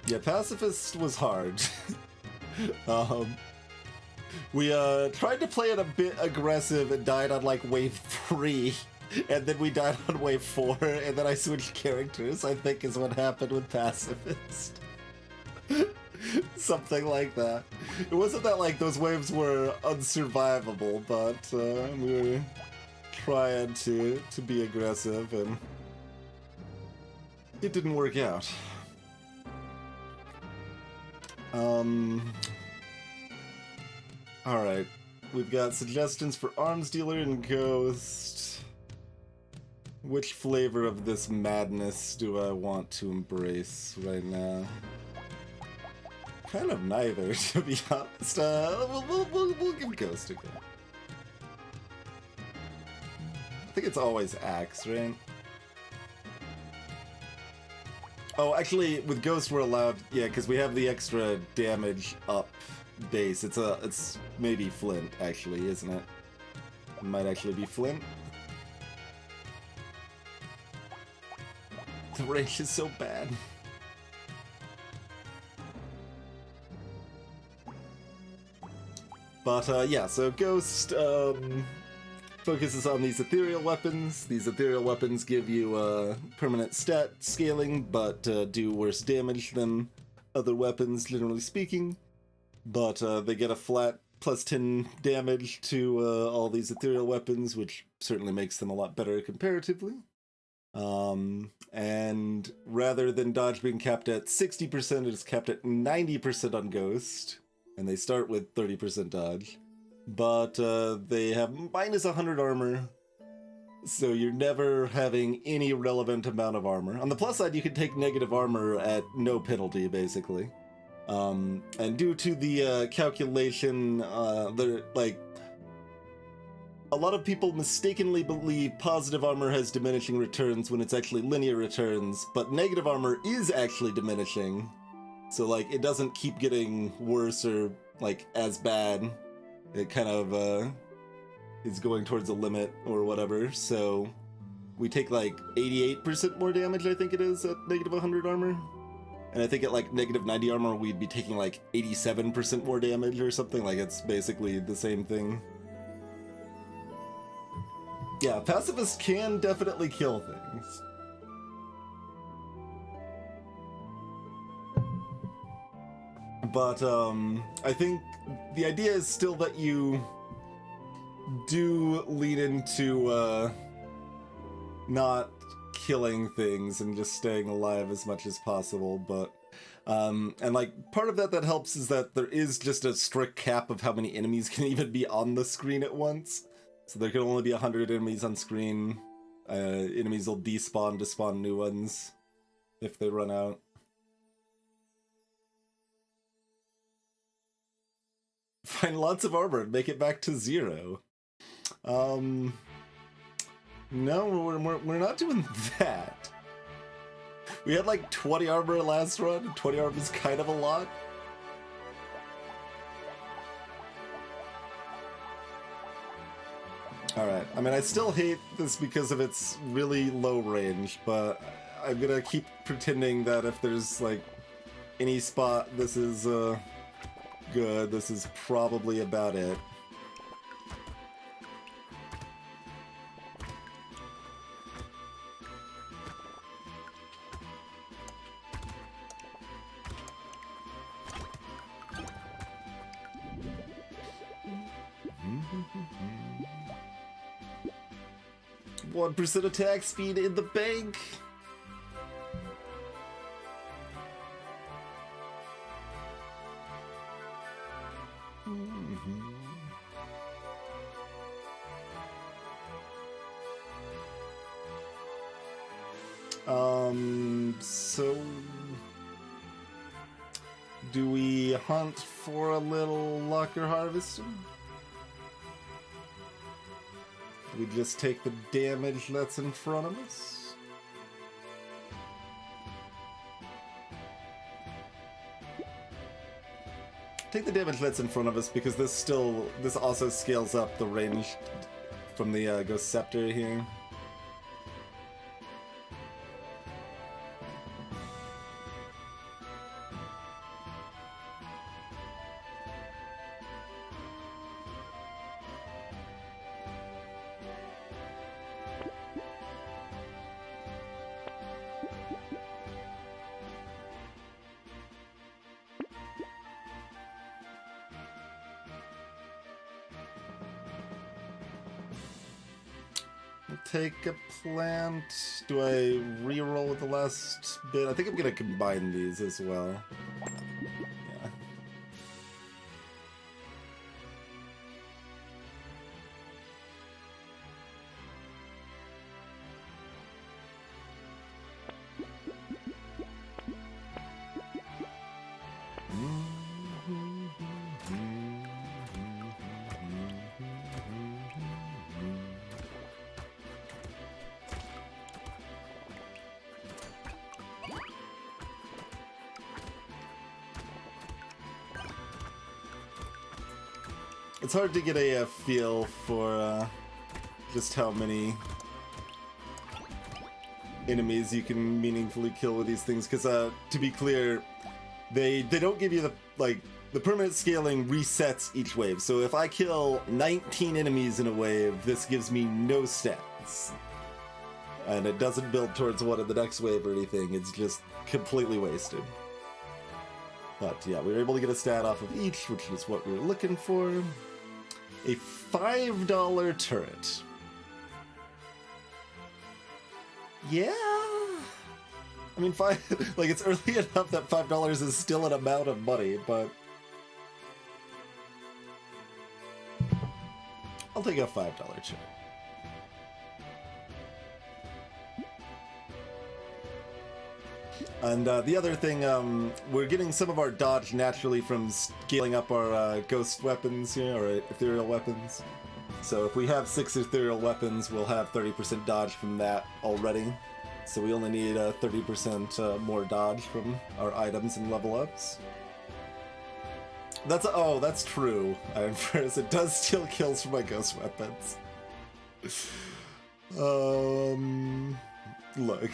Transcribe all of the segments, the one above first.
Yeah, Pacifist was hard. We tried to play it a bit aggressive and died on like wave 3, and then we died on wave 4, and then I switched characters, I think is what happened with Pacifist. Something like that. It wasn't that like those waves were unsurvivable, but we were trying to be aggressive, and it didn't work out. Alright. We've got suggestions for Arms Dealer and Ghost. Which flavor of this madness do I want to embrace right now? Kind of neither, to be honest. We'll give Ghost a go. I think it's always Axe, right? Oh, actually, with Ghost we're allowed, yeah, because we have the extra damage up base. It's maybe Flint, actually, isn't it? It might actually be Flint. The range is so bad. But yeah, so Ghost focuses on these ethereal weapons. These ethereal weapons give you permanent stat scaling, but do worse damage than other weapons, generally speaking. But they get a flat plus 10 damage to all these ethereal weapons, which certainly makes them a lot better comparatively. And rather than dodge being capped at 60%, it is capped at 90% on Ghost. And they start with 30% dodge. But they have minus 100 armor, so you're never having any relevant amount of armor. On the plus side, you can take negative armor at no penalty, basically. And due to the calculation, a lot of people mistakenly believe positive armor has diminishing returns when it's actually linear returns, but negative armor is actually diminishing. So, like, it doesn't keep getting worse or, like, as bad. It kind of, is going towards a limit or whatever, so we take, like, 88% more damage, I think it is, at negative 100 armor. And I think at, like, negative 90 armor, we'd be taking, like, 87% more damage or something. Like, it's basically the same thing. Yeah, pacifists can definitely kill things. But, I think the idea is still that you do lean into, not killing things and just staying alive as much as possible, but, and, like, part of that helps is that there is just a strict cap of how many enemies can even be on the screen at once. So there can only be 100 enemies on screen. Enemies will despawn to spawn new ones if they run out. Find lots of armor and make it back to 0. No, we're not doing that. We had like 20 armor last run, and 20 armor is kind of a lot. Alright, I mean, I still hate this because of its really low range, but I'm gonna keep pretending that if there's, like, any spot this is, good, this is probably about it. One 1% attack speed in the bank. So do we hunt for a little locker harvester? We just take the damage that's in front of us. Take the damage that's in front of us because this also scales up the range from the Ghost Scepter here. take a plant. Do I re-roll with the last bit? I think I'm gonna combine these as well. Yeah. It's hard to get a feel for just how many enemies you can meaningfully kill with these things, because to be clear, they don't give you the permanent scaling resets each wave. So if I kill 19 enemies in a wave, this gives me no stats. And it doesn't build towards one in the next wave or anything, it's just completely wasted. But yeah, we were able to get a stat off of each, which is what we were looking for. A $5 turret. Yeah. I mean, it's early enough that $5 is still an amount of money, but I'll take a $5 turret. And the other thing, we're getting some of our dodge naturally from scaling up our ghost weapons, or ethereal weapons. So if we have 6 ethereal weapons, we'll have 30% dodge from that already. So we only need 30% more dodge from our items and level ups. That's true. First, it does steal kills from my ghost weapons. Look.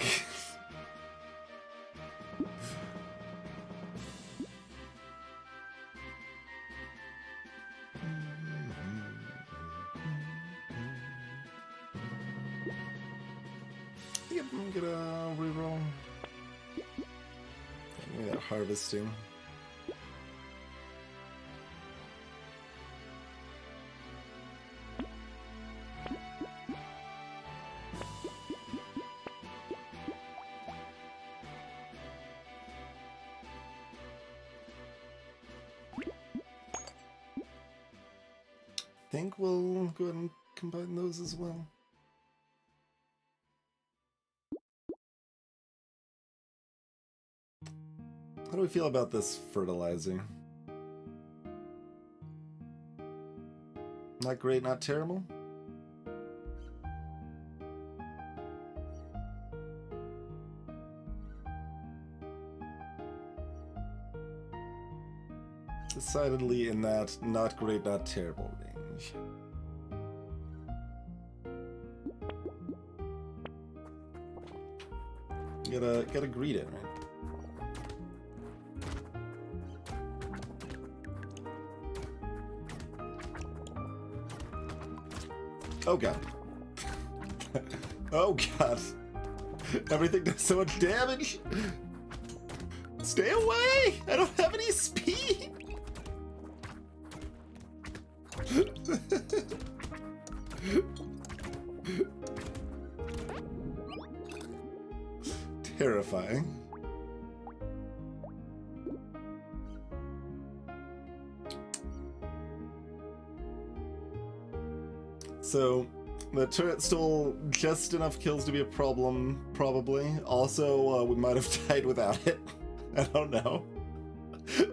I'm gonna reroll. Give me that harvesting. I think we'll go ahead and combine those as well. How do we feel about this fertilizer? Not great, not terrible? Decidedly in that not great, not terrible range. Gotta greet it, right? Oh god. Oh god. Everything does so much damage. Stay away! I don't have any speed! Terrifying. So, the turret stole just enough kills to be a problem, probably. Also, we might have died without it. I don't know.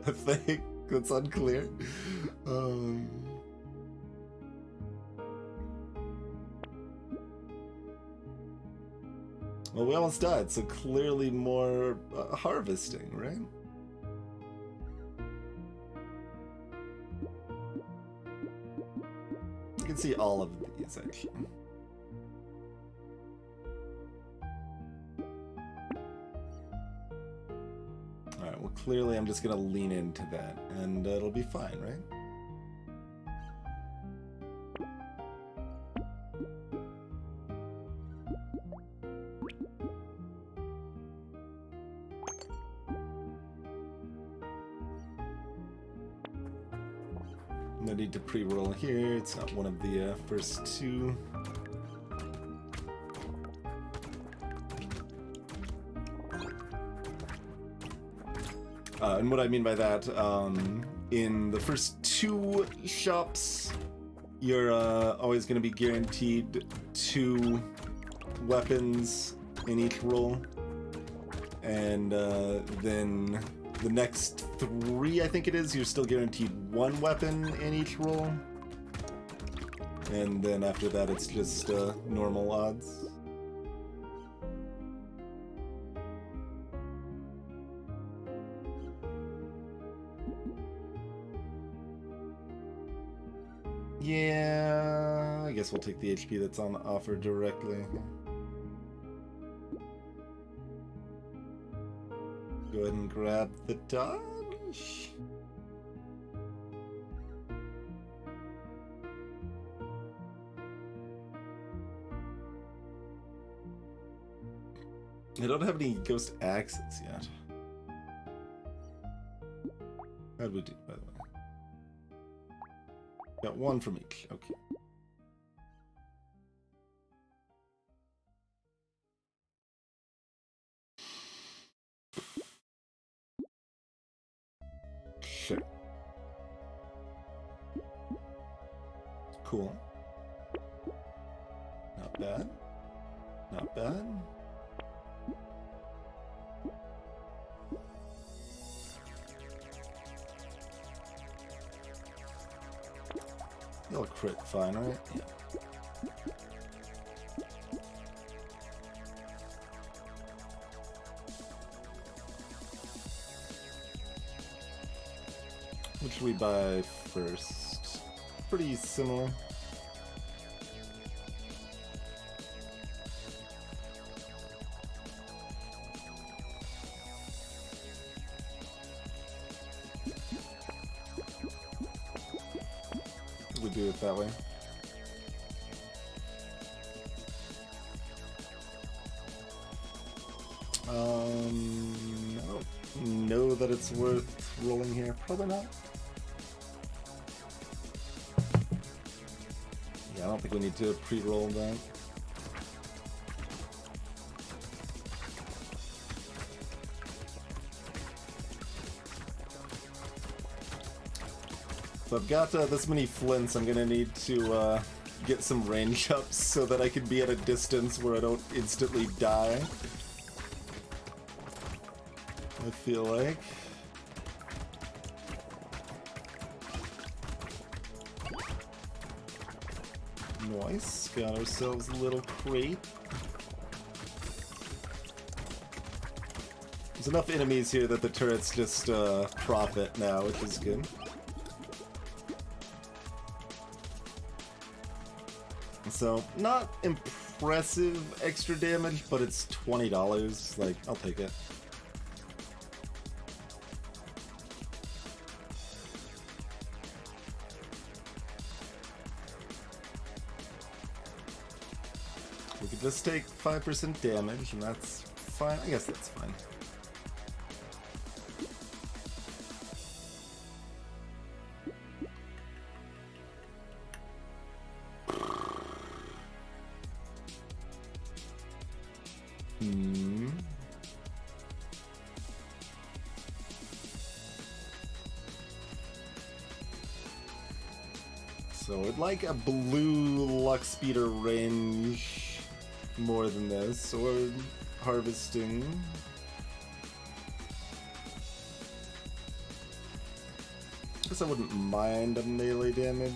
I think that's unclear. Well, we almost died, so clearly more harvesting, right? You can see all of these, actually. Alright, well, clearly I'm just gonna lean into that, and it'll be fine, right? No need to pre-roll here, it's not one of the first two. And what I mean by that, in the first 2 shops, you're always going to be guaranteed 2 weapons in each roll. And then the next 3, I think it is, you're still guaranteed 1 weapon in each roll. And then after that, it's just normal odds. Yeah, I guess we'll take the HP that's on offer directly. Go ahead and grab the dodge. I don't have any ghost axes yet. How'd we do, by the way? Got 1 from each. Okay. Sure. Cool. Not bad. Not bad. You'll crit fine, right? Yeah. What should we buy first? Pretty similar. We do it that way. I don't know that it's worth rolling here. Probably not. Yeah, I don't think we need to pre-roll that. So I've got this many flints, I'm gonna need to get some range ups so that I can be at a distance where I don't instantly die. I feel like. Nice, got ourselves a little crate. There's enough enemies here that the turrets just profit now, which is good. So, not impressive extra damage, but it's $20. Like, I'll take it. We could just take 5% damage, and that's fine. I guess that's fine. So I'd like a blue Lux Speeder range more than this, or harvesting. Guess I wouldn't mind a melee damage.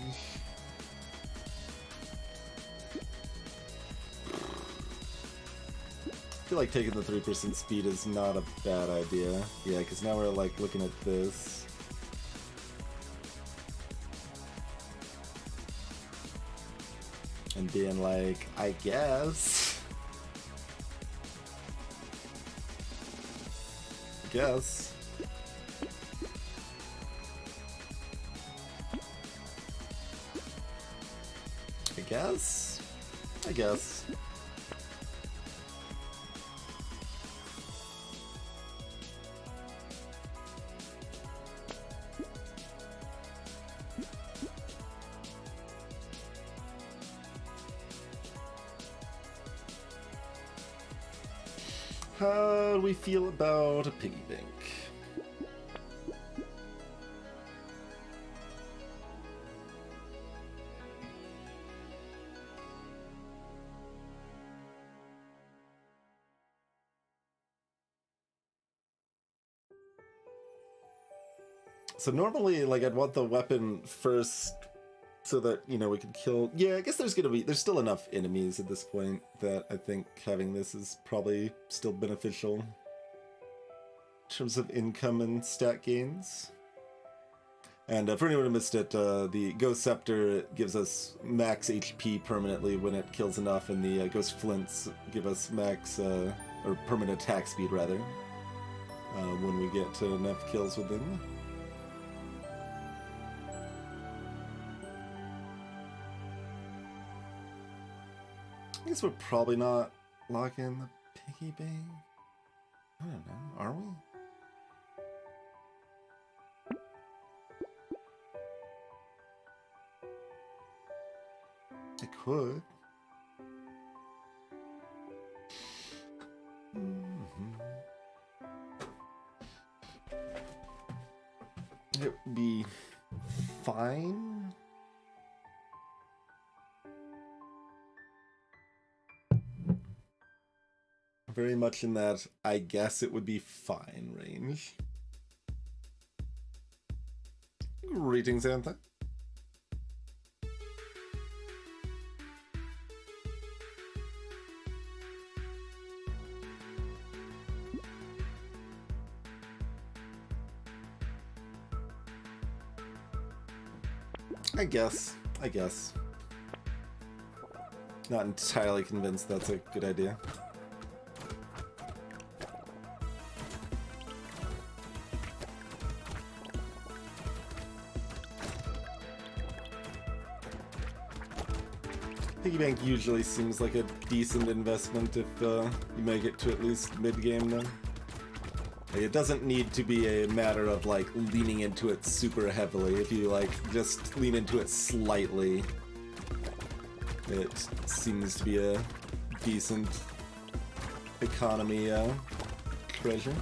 I feel like taking the 3% speed is not a bad idea. Yeah, because now we're like looking at this. And being like, I guess. I guess. I guess. How do we feel about a piggy bank? So normally, like, I'd want the weapon first so that, you know, we could kill... Yeah, I guess there's still enough enemies at this point that I think having this is probably still beneficial in terms of income and stat gains. And for anyone who missed it, the Ghost Scepter gives us max HP permanently when it kills enough, and the Ghost Flints give us max, or permanent attack speed, rather, when we get to enough kills with them. I guess we're probably not locking the piggy bank. I don't know, are we? I could. It would be fine. Very much in that, I guess it would be fine range. Greetings, Antha. I guess. Not entirely convinced that's a good idea. Piggy bank usually seems like a decent investment if you make it to at least mid-game though. Like, it doesn't need to be a matter of like leaning into it super heavily. If you like just lean into it slightly, it seems to be a decent economy treasure.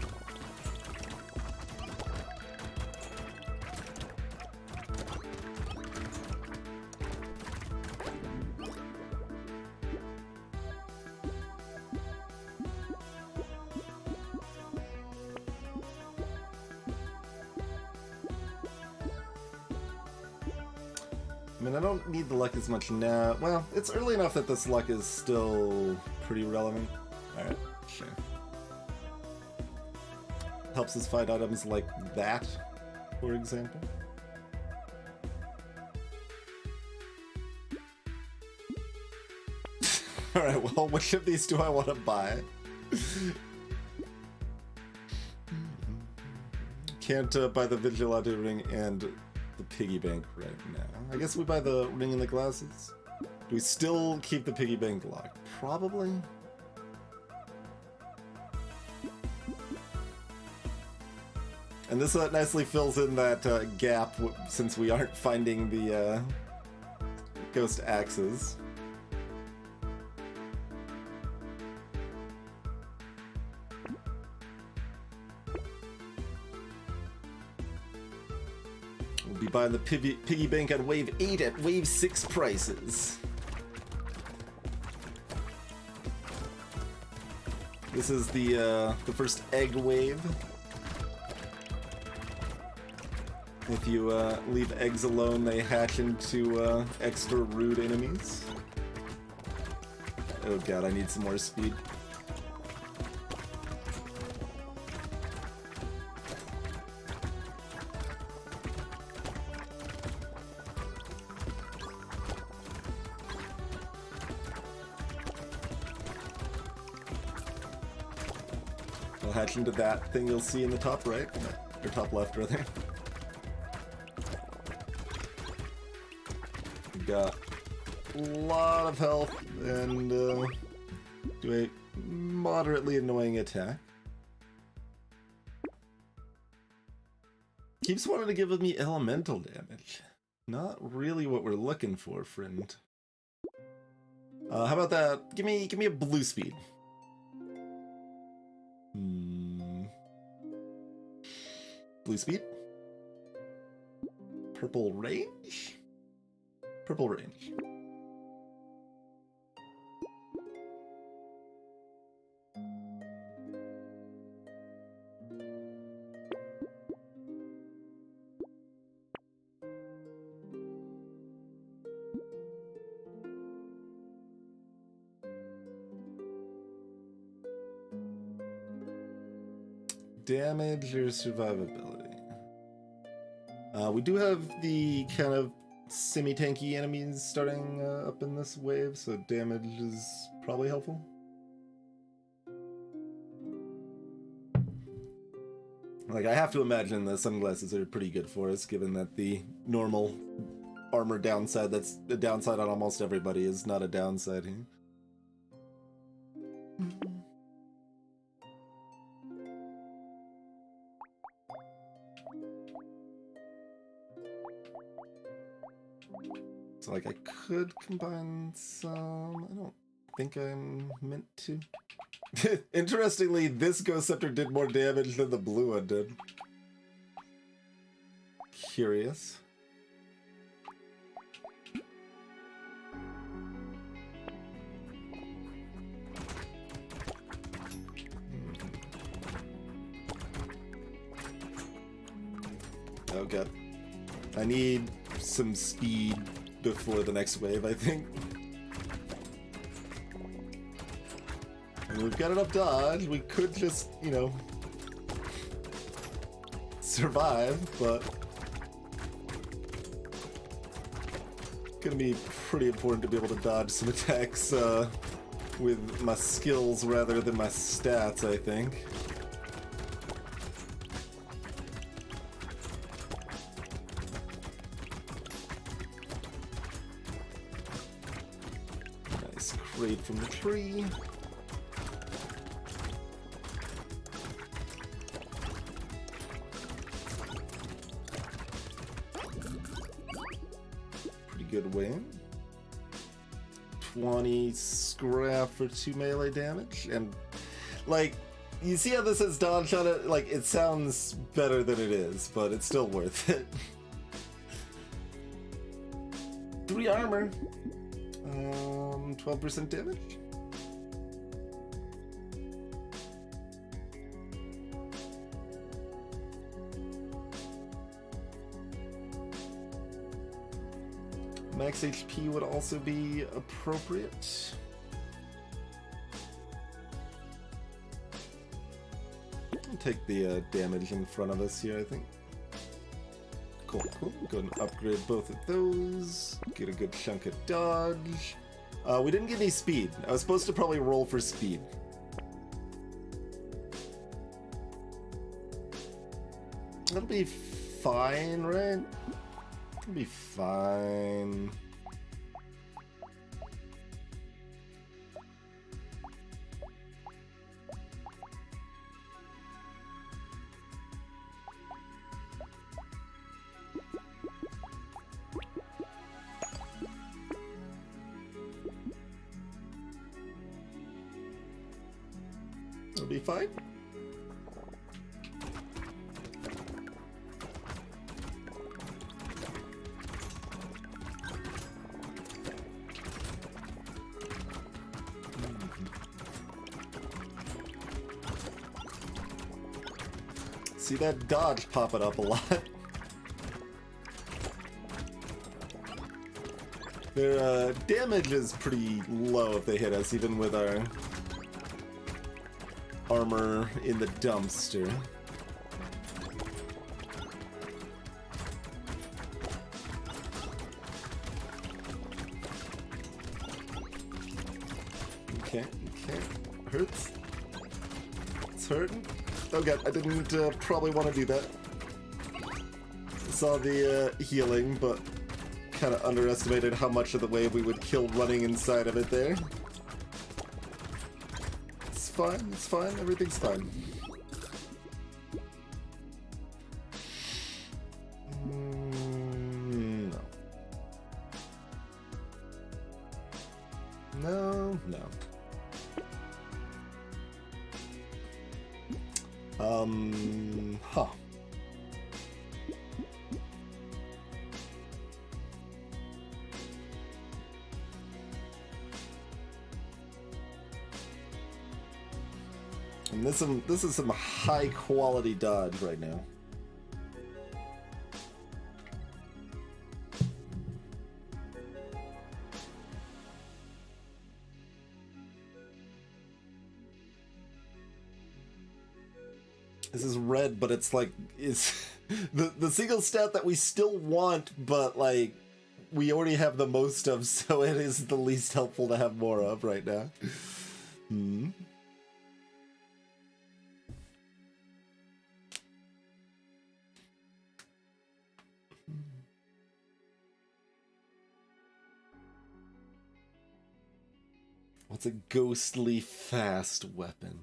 I mean, I don't need the luck as much now. Well, it's early enough that this luck is still pretty relevant. Alright, sure. Helps us find items like that, for example. Alright, well, which of these do I want to buy? Can't buy the Vigilante ring and the piggy bank right now. I guess we buy the ring and the glasses. Do we still keep the piggy bank locked? Probably. And this nicely fills in that gap since we aren't finding the ghost axes. We'll be buying the piggy bank on wave 8 at wave 6 prices. This is the first egg wave. If you leave eggs alone, they hatch into extra rude enemies. Oh god, I need some more speed. I'll hatch into that thing you'll see in the top right, or top left rather. Got a lot of health and do a moderately annoying attack. Keeps wanting to give me elemental damage. Not really what we're looking for, friend. How about that? Give me a blue speed. Blue speed. Purple range. Purple range. damage or survivability? We do have the kind of semi-tanky enemies starting up in this wave, so damage is probably helpful. Like, I have to imagine the sunglasses are pretty good for us, given that the normal armor downside that's a downside on almost everybody is not a downside here. So, like, I could combine some... I don't think I'm meant to. Interestingly, this Ghost Scepter did more damage than the blue one did. Curious. Oh god. I need some speed before the next wave, I think. And we've got enough dodge, we could just, you know, survive, but it's gonna be pretty important to be able to dodge some attacks with my skills rather than my stats, I think. Nice crate from the tree. Good win. 20 scrap for 2 melee damage, and like, you see how this has dodge on it? Like, it sounds better than it is, but it's still worth it. 3 armor. 12% damage. Max HP would also be appropriate. I'll take the damage in front of us here, I think. Cool, cool. Go and upgrade both of those. Get a good chunk of dodge. We didn't get any speed. I was supposed to probably roll for speed. That'll be fine, right? It'll be fine. It'll be fine. See that dodge popping up a lot. Their damage is pretty low if they hit us, even with our armor in the dumpster. Okay, okay. Hurts. It's hurting. Oh god, I didn't probably want to do that. Saw the healing, but kind of underestimated how much of the wave we would kill running inside of it there. It's fine, everything's fine. No. No. Huh. And this is some high quality dodge right now. This is red, but it's like, it's the single stat that we still want, but like, we already have the most of, so it is the least helpful to have more of right now. Hmm. What's a ghostly fast weapon?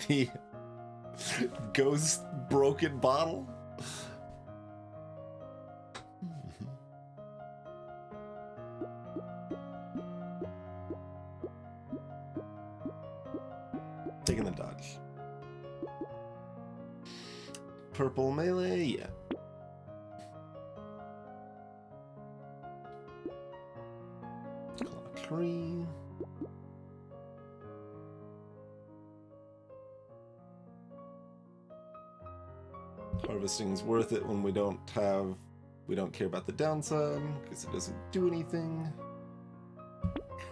The ghost broken bottle? Taking the dodge. Purple melee, yeah. Tree. Harvesting's worth it when we don't care about the downside, because it doesn't do anything.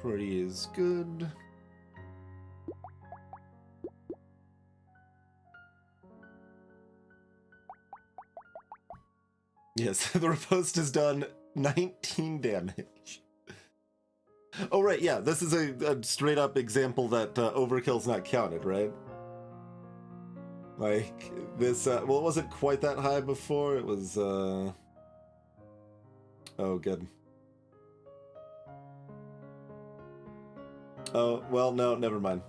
Pretty is good. Yes, the riposte has done 19 damage. Oh right, yeah, this is a straight up example that overkill's not counted, right? Like, this, well, it wasn't quite that high before, it was, oh, good. Oh, well, no, never mind.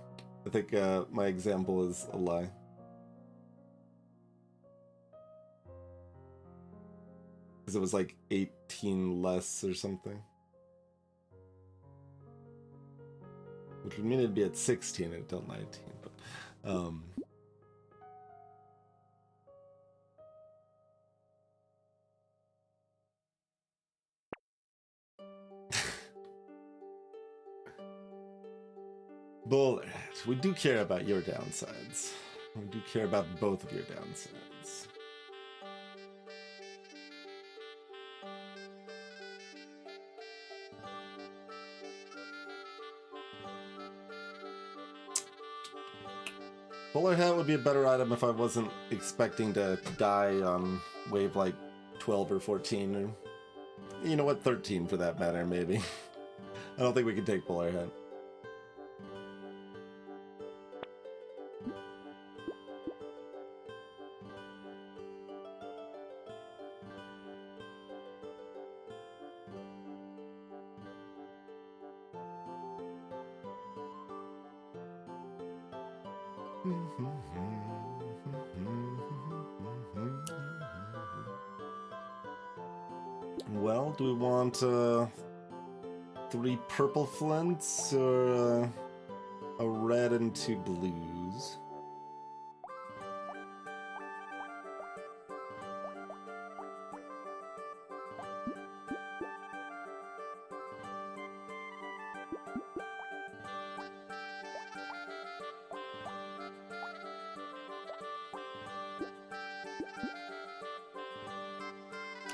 I think, my example is a lie. Because it was like 18 less or something. Which would mean it'd be at 16 until 19, but, Bullet, we do care about your downsides. We do care about both of your downsides. Bowler hat would be a better item if I wasn't expecting to die on wave like 12 or 14, or you know what, 13 for that matter, maybe. I don't think we can take bowler hat. Well, do we want 3 purple flints or a red and 2 blues?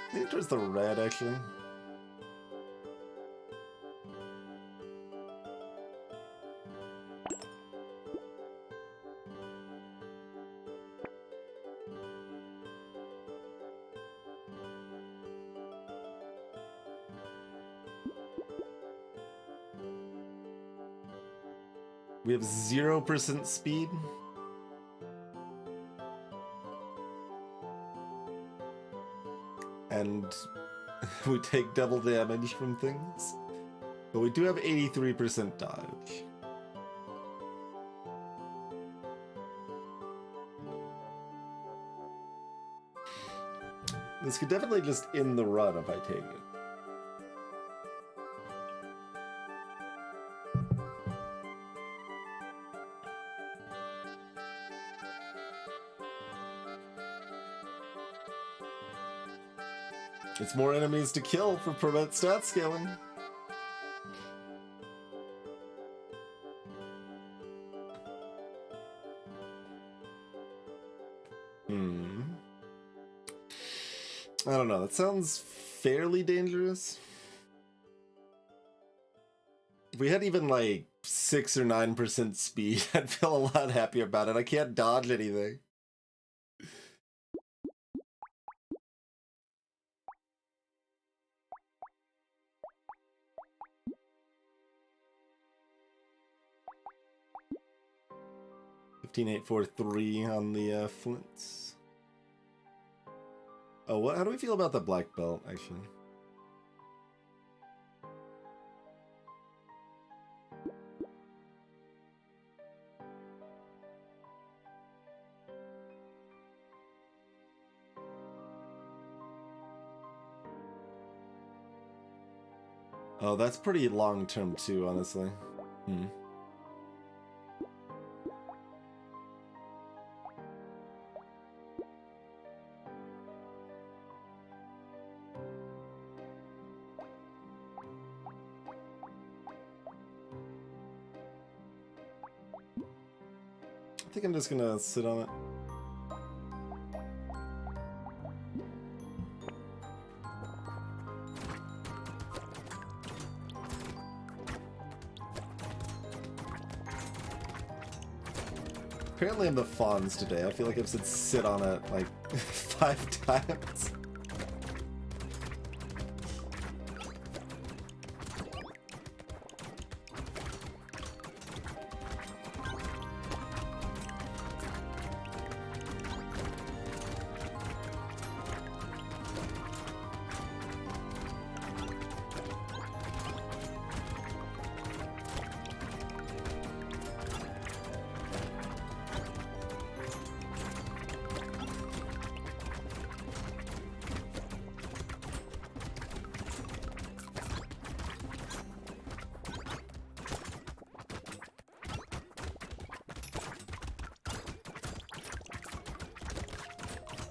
I think towards the red, actually. We have 0% speed. And we take double damage from things. But we do have 83% dodge. This could definitely just end the run if I take it. It's more enemies to kill for prevent stat scaling. I don't know, that sounds fairly dangerous. If we had even like 6 or 9% speed, I'd feel a lot happier about it. I can't dodge anything. $15,843 on the flints. Oh, what? How do we feel about the black belt, actually? Oh, that's pretty long-term, too, honestly. Hmm. I think I'm just gonna sit on it. Apparently I'm the Fonz today. I feel like I've said sit on it like 5 times.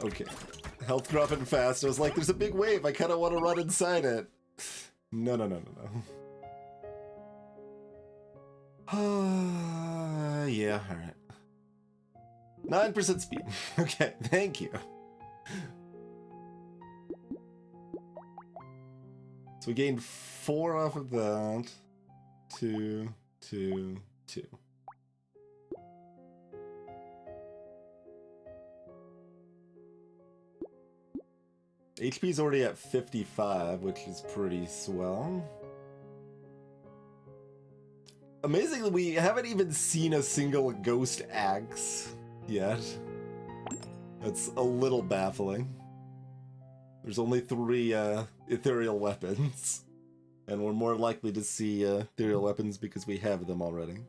Okay. Health dropping fast. I was like, there's a big wave. I kind of want to run inside it. No, no, no, no, no. Yeah, alright. 9% speed. Okay, thank you. So we gained 4 off of that. 2, 2, 2. HP is already at 55, which is pretty swell. Amazingly, we haven't even seen a single ghost axe yet. That's a little baffling. There's only 3 ethereal weapons. And we're more likely to see ethereal weapons because we have them already.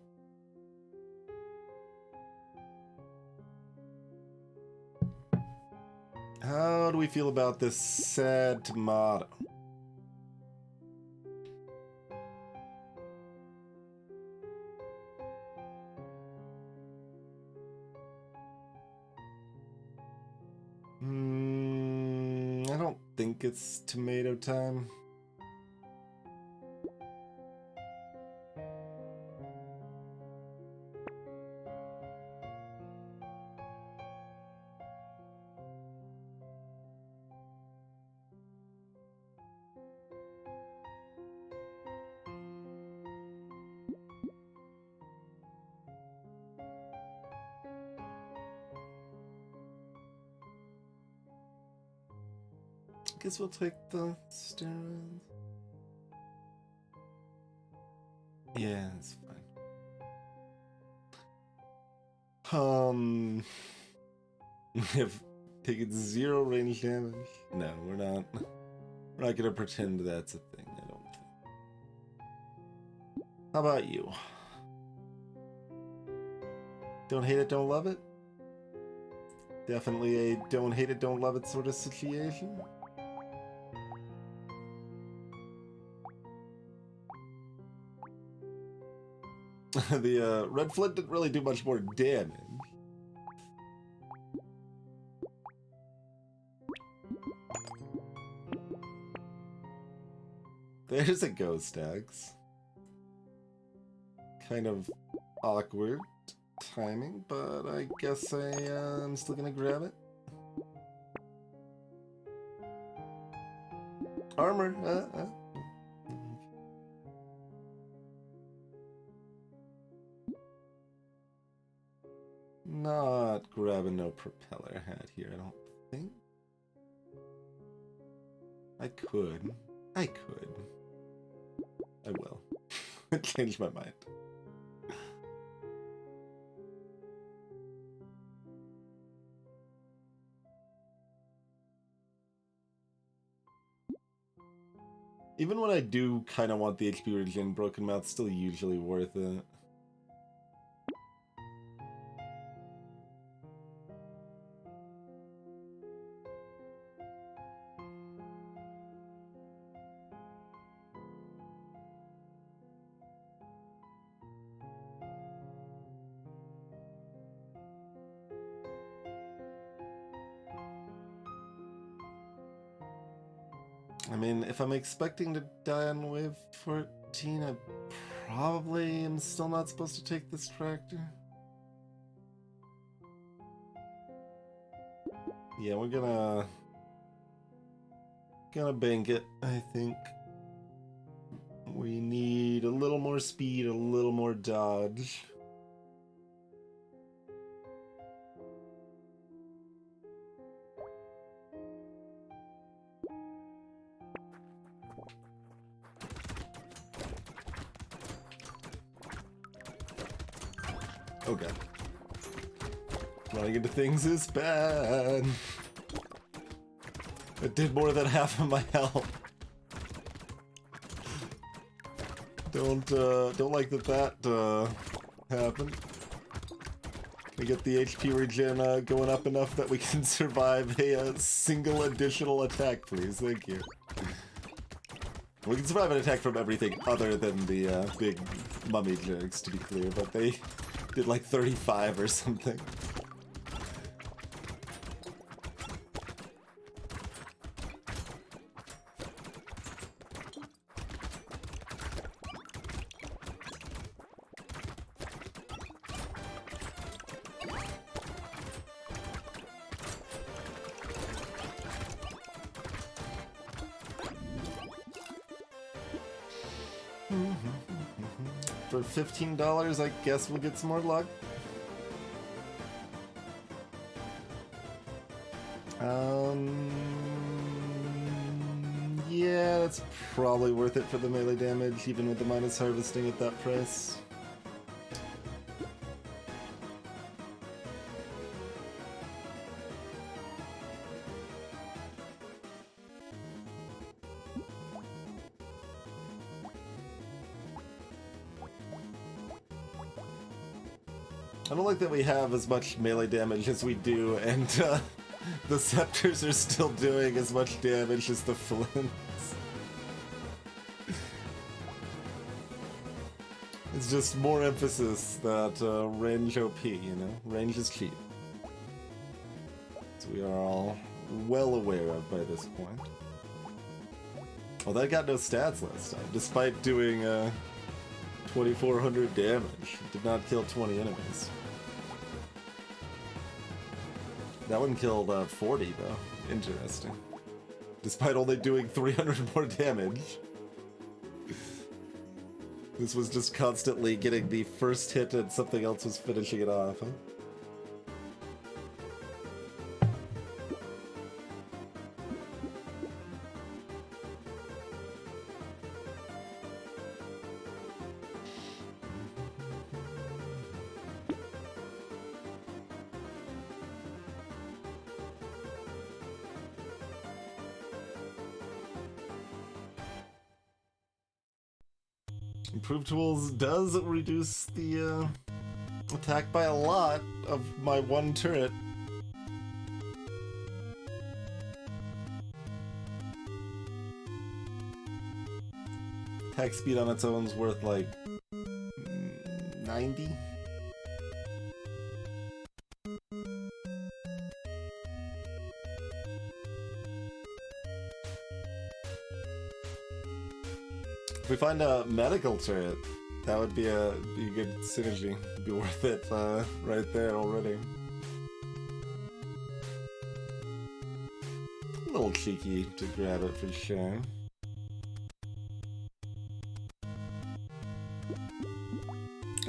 How do we feel about this sad tomato? I don't think it's tomato time. Guess we'll take the steroids. Yeah, it's fine. We have taken 0 range damage. No, we're not. We're not gonna pretend that's a thing, I don't think. How about you? Don't hate it, don't love it? Definitely a don't hate it, don't love it sort of situation. The red flint didn't really do much more damage. There's a ghost axe. Kind of awkward timing, but I guess I'm still gonna grab it. Armor. Not grabbing no propeller hat here, I don't think. I could. I will. Changed my mind. Even when I do kind of want the HP regen, Broken Mouth's still usually worth it. I mean, if I'm expecting to die on wave 14, I probably am still not supposed to take this tractor. Yeah, we're gonna bank it, I think. We need a little more speed, a little more dodge. Oh god. Running into things is bad. It did more than half of my health. Don't like that happened. We get the HP regen going up enough that we can survive a single additional attack, please. Thank you. We can survive an attack from everything other than the big mummy jerks, to be clear, but they did like 35 or something. For $15, I guess we'll get some more luck. Yeah, that's probably worth it for the melee damage, even with the minus harvesting at that price. I don't like that we have as much melee damage as we do, and the scepters are still doing as much damage as the flints. It's just more emphasis that range OP, you know? Range is cheap. So we are all well aware of by this point. Well, that got no stats last time, despite doing 2,400 damage. It did not kill 20 enemies. That one killed 40, though. Interesting. Despite only doing 300 more damage. This was just constantly getting the first hit and something else was finishing it off, huh? Improved Tools does reduce the attack by a lot of my one turret. Attack speed on its own is worth like 90. If we find a medical turret, that would be a good synergy. It'd be worth it right there already. A little cheeky to grab it for sure.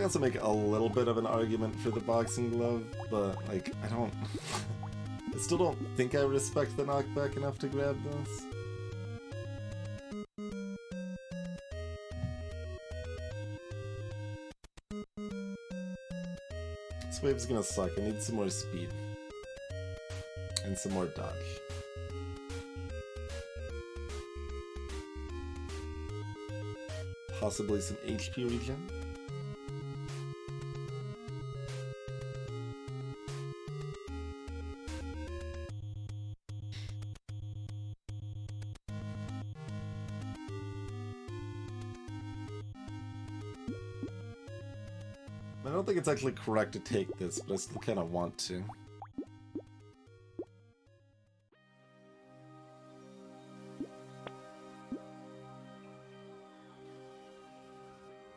also make a little bit of an argument for the boxing glove, but, like, I don't... I still don't think I respect the knockback enough to grab this. This wave's gonna suck. I need some more speed. And some more dodge. Possibly some HP regen. I don't think it's actually correct to take this, but I still kind of want to.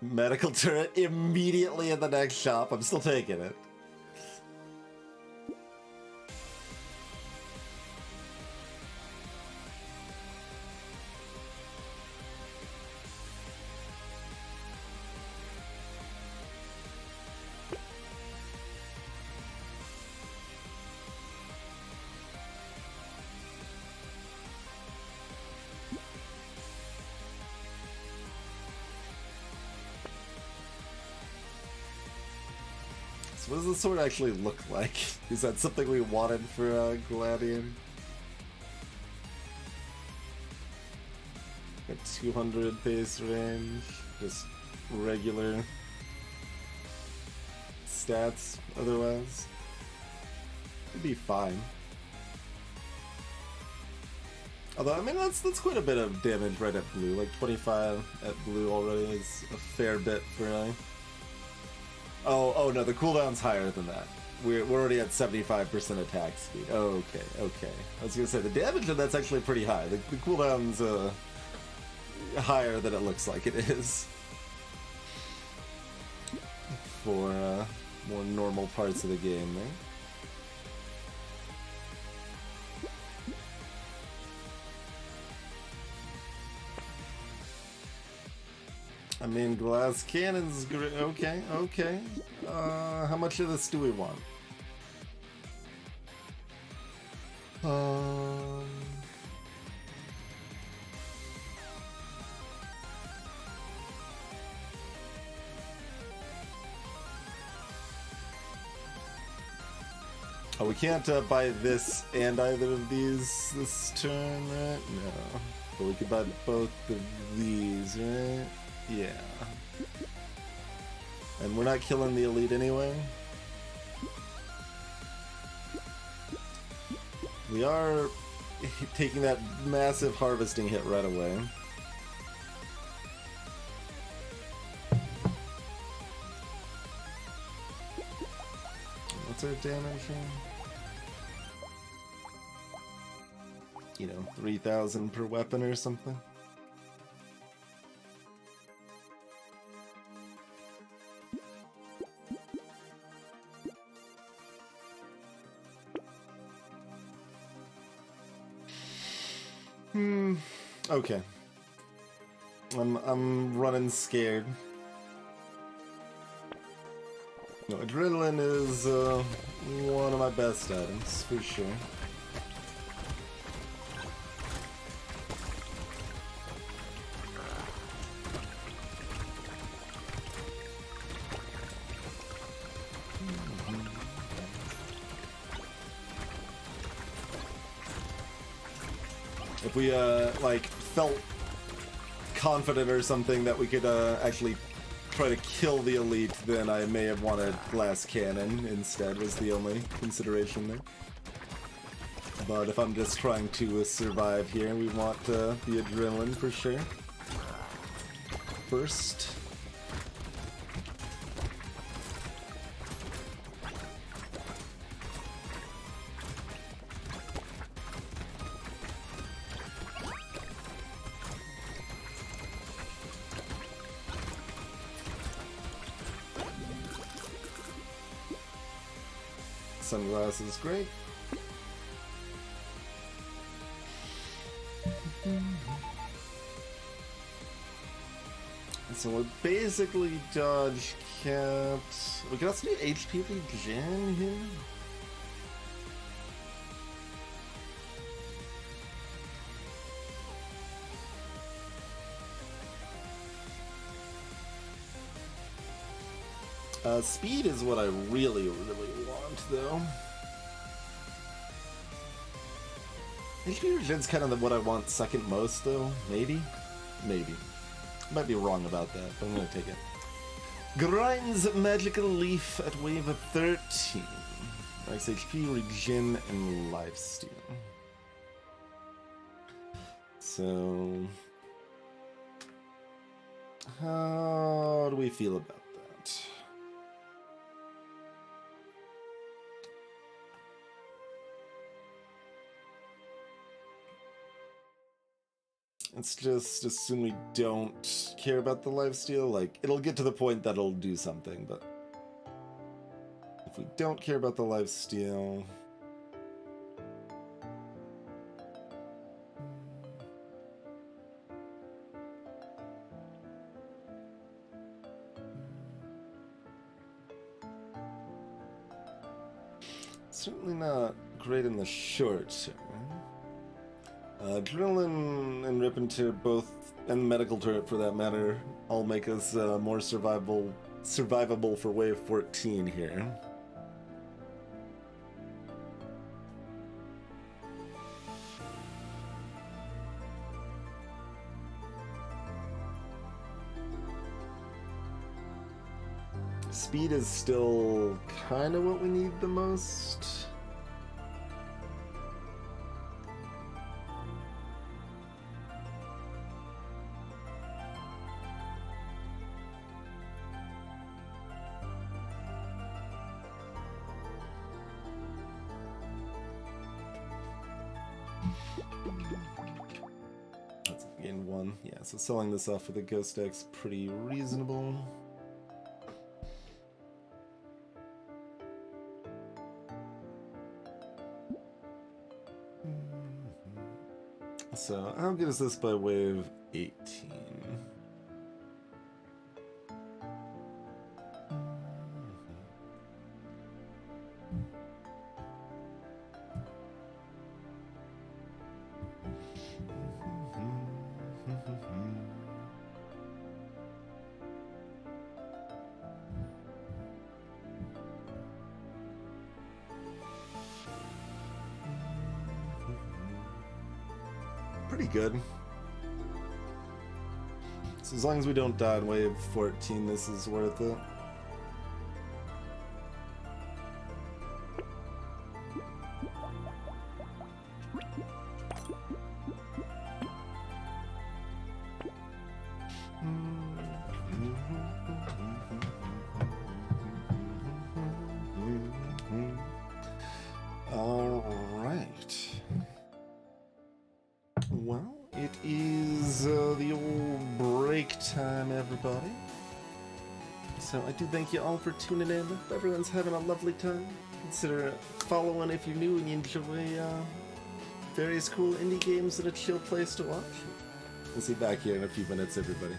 Medical turret immediately in the next shop. I'm still taking it. What does the sword actually look like? Is that something we wanted for Gladian? Got 200 base range, just regular stats otherwise. It'd be fine. Although, I mean, that's quite a bit of damage right at blue. Like 25 at blue already is a fair bit for Oh no, the cooldown's higher than that. We're already at 75% attack speed. Okay. I was gonna say, the damage on that's actually pretty high. The cooldown's higher than it looks like it is. For more normal parts of the game, right? I mean, glass cannons, okay. How much of this do we want? Oh, we can't buy this and either of these this turn, right? No. But we could buy both of these, right? Yeah. And we're not killing the elite anyway. We are taking that massive harvesting hit right away. What's our damage here? You know, 3,000 per weapon or something. Okay. I'm running scared. No, adrenaline is one of my best items, for sure. If we, like, felt confident or something that we could, actually try to kill the elite, then I may have wanted glass cannon instead, was the only consideration there. But if I'm just trying to survive here, we want, the adrenaline for sure. First. Sunglasses, great. So we're basically dodge capped. We can also do HP regen here. Speed is what I really want, though. HP regen's kind of what I want second most, though. Maybe? Maybe. Might be wrong about that, but I'm gonna take it. Grinds Magical Leaf at wave 13. Nice HP, regen, and lifesteal. So... how do we feel about that? Let's just assume we don't care about the lifesteal. Like, it'll get to the point that it'll do something, but if we don't care about the lifesteal... certainly not great in the short term. Adrenaline and Rip and Tear both, and Medical Turret for that matter, all make us more survivable for wave 14 here. Speed is still kind of what we need the most. That's gain 1. Yeah, so selling this off with a Ghost Deck's pretty reasonable. So, how good is this by wave 18? Pretty good. So as long as we don't die in wave 14, this is worth it. Well, it is the old break time, everybody. So I do thank you all for tuning in. Hope everyone's having a lovely time. Consider following if you're new and you enjoy various cool indie games and a chill place to watch. We'll see you back here in a few minutes, everybody.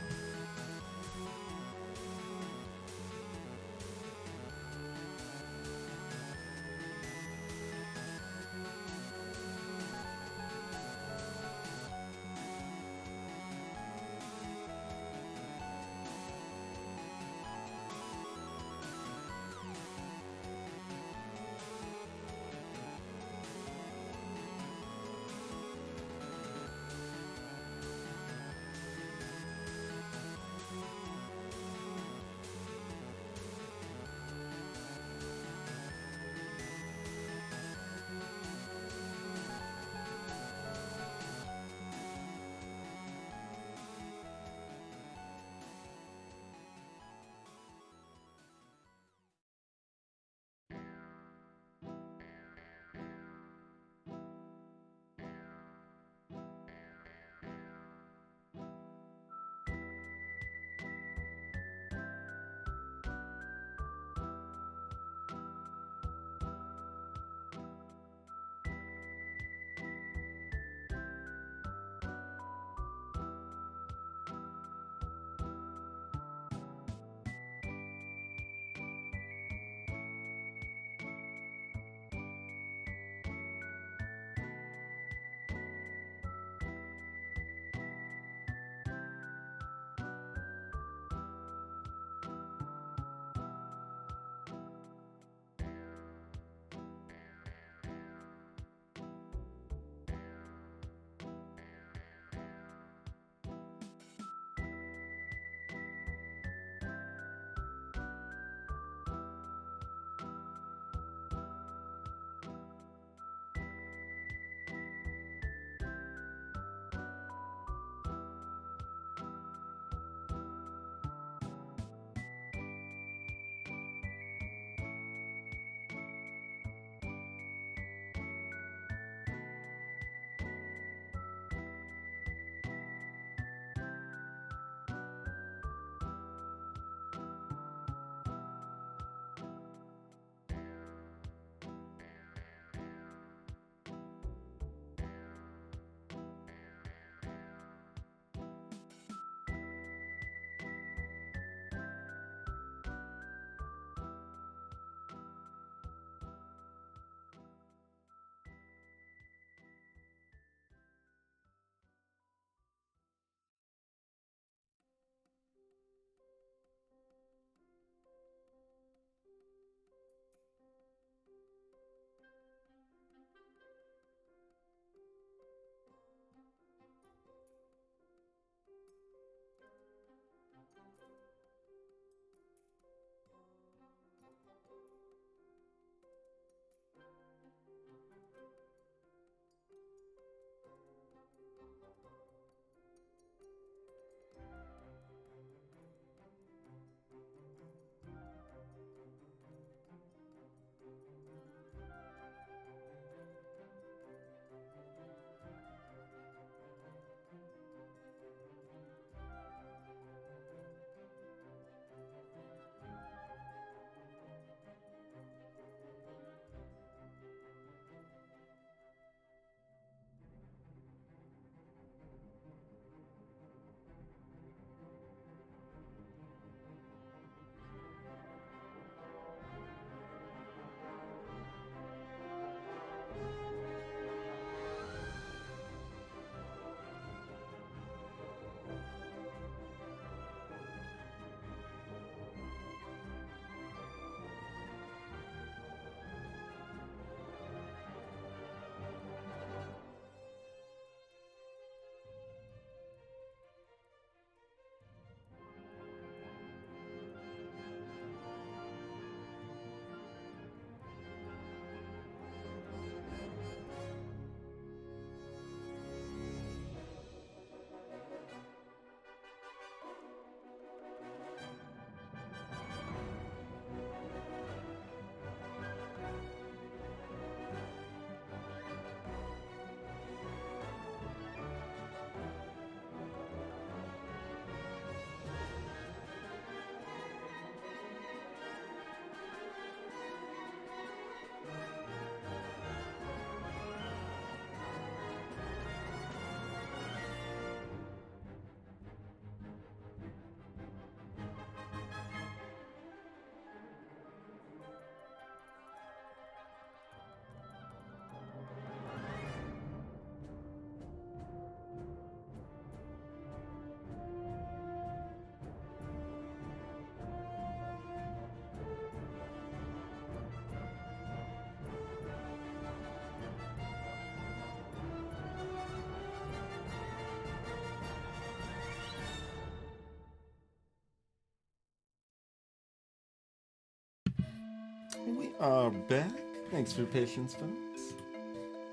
We are back. Thanks for your patience, folks.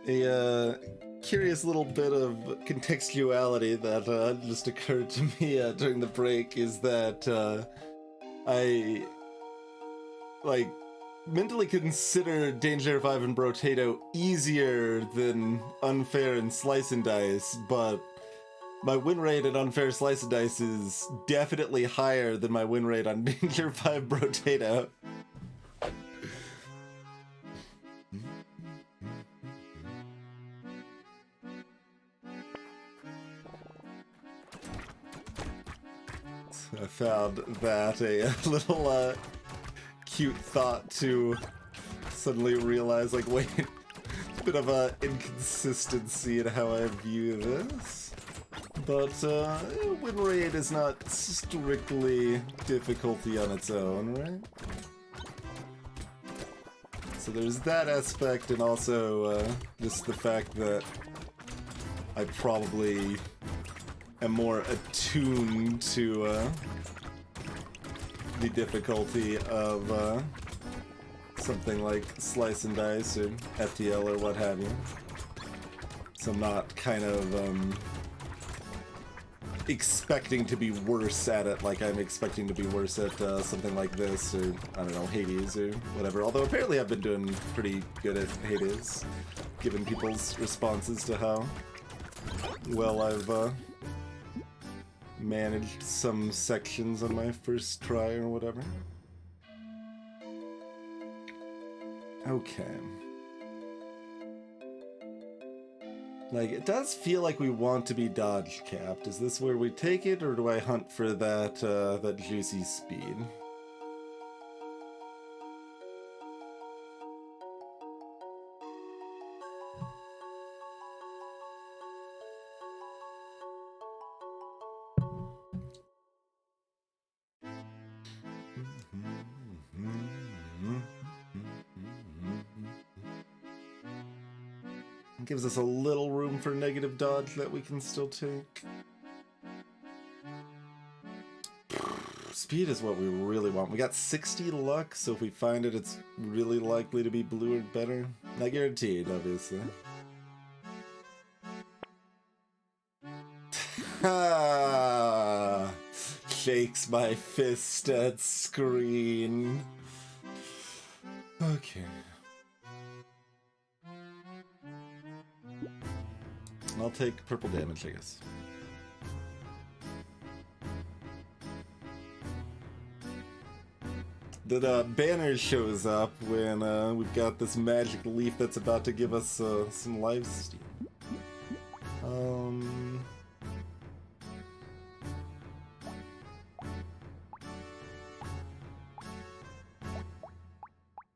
A curious little bit of contextuality that just occurred to me during the break is that I like mentally consider Danger 5 and Brotato easier than Unfair and Slice and Dice, but my win rate at Unfair Slice and Dice is definitely higher than my win rate on Danger 5 Brotato. So I found that a little cute thought to suddenly realize, like, wait, a bit of a inconsistency in how I view this. But win rate is not strictly difficulty on its own, right? So there's that aspect, and also just the fact that I probably am more attuned to the difficulty of something like Slice and Dice or FTL or what have you. So I'm not kind of expecting to be worse at it like I'm expecting to be worse at something like this, or I don't know, Hades or whatever. Although apparently I've been doing pretty good at Hades, given people's responses to how well I've managed some sections on my first try or whatever. Okay. Like, it does feel like we want to be dodge capped. Is this where we take it, or do I hunt for that, that juicy speed? Gives us a little room for negative dodge that we can still take. Speed is what we really want. We got 60 luck, so if we find it, it's really likely to be blue or better. Not guaranteed, obviously. Shakes my fist at screen. Okay. I'll take purple damage, I guess. The banner shows up when we've got this magic leaf that's about to give us some life steal.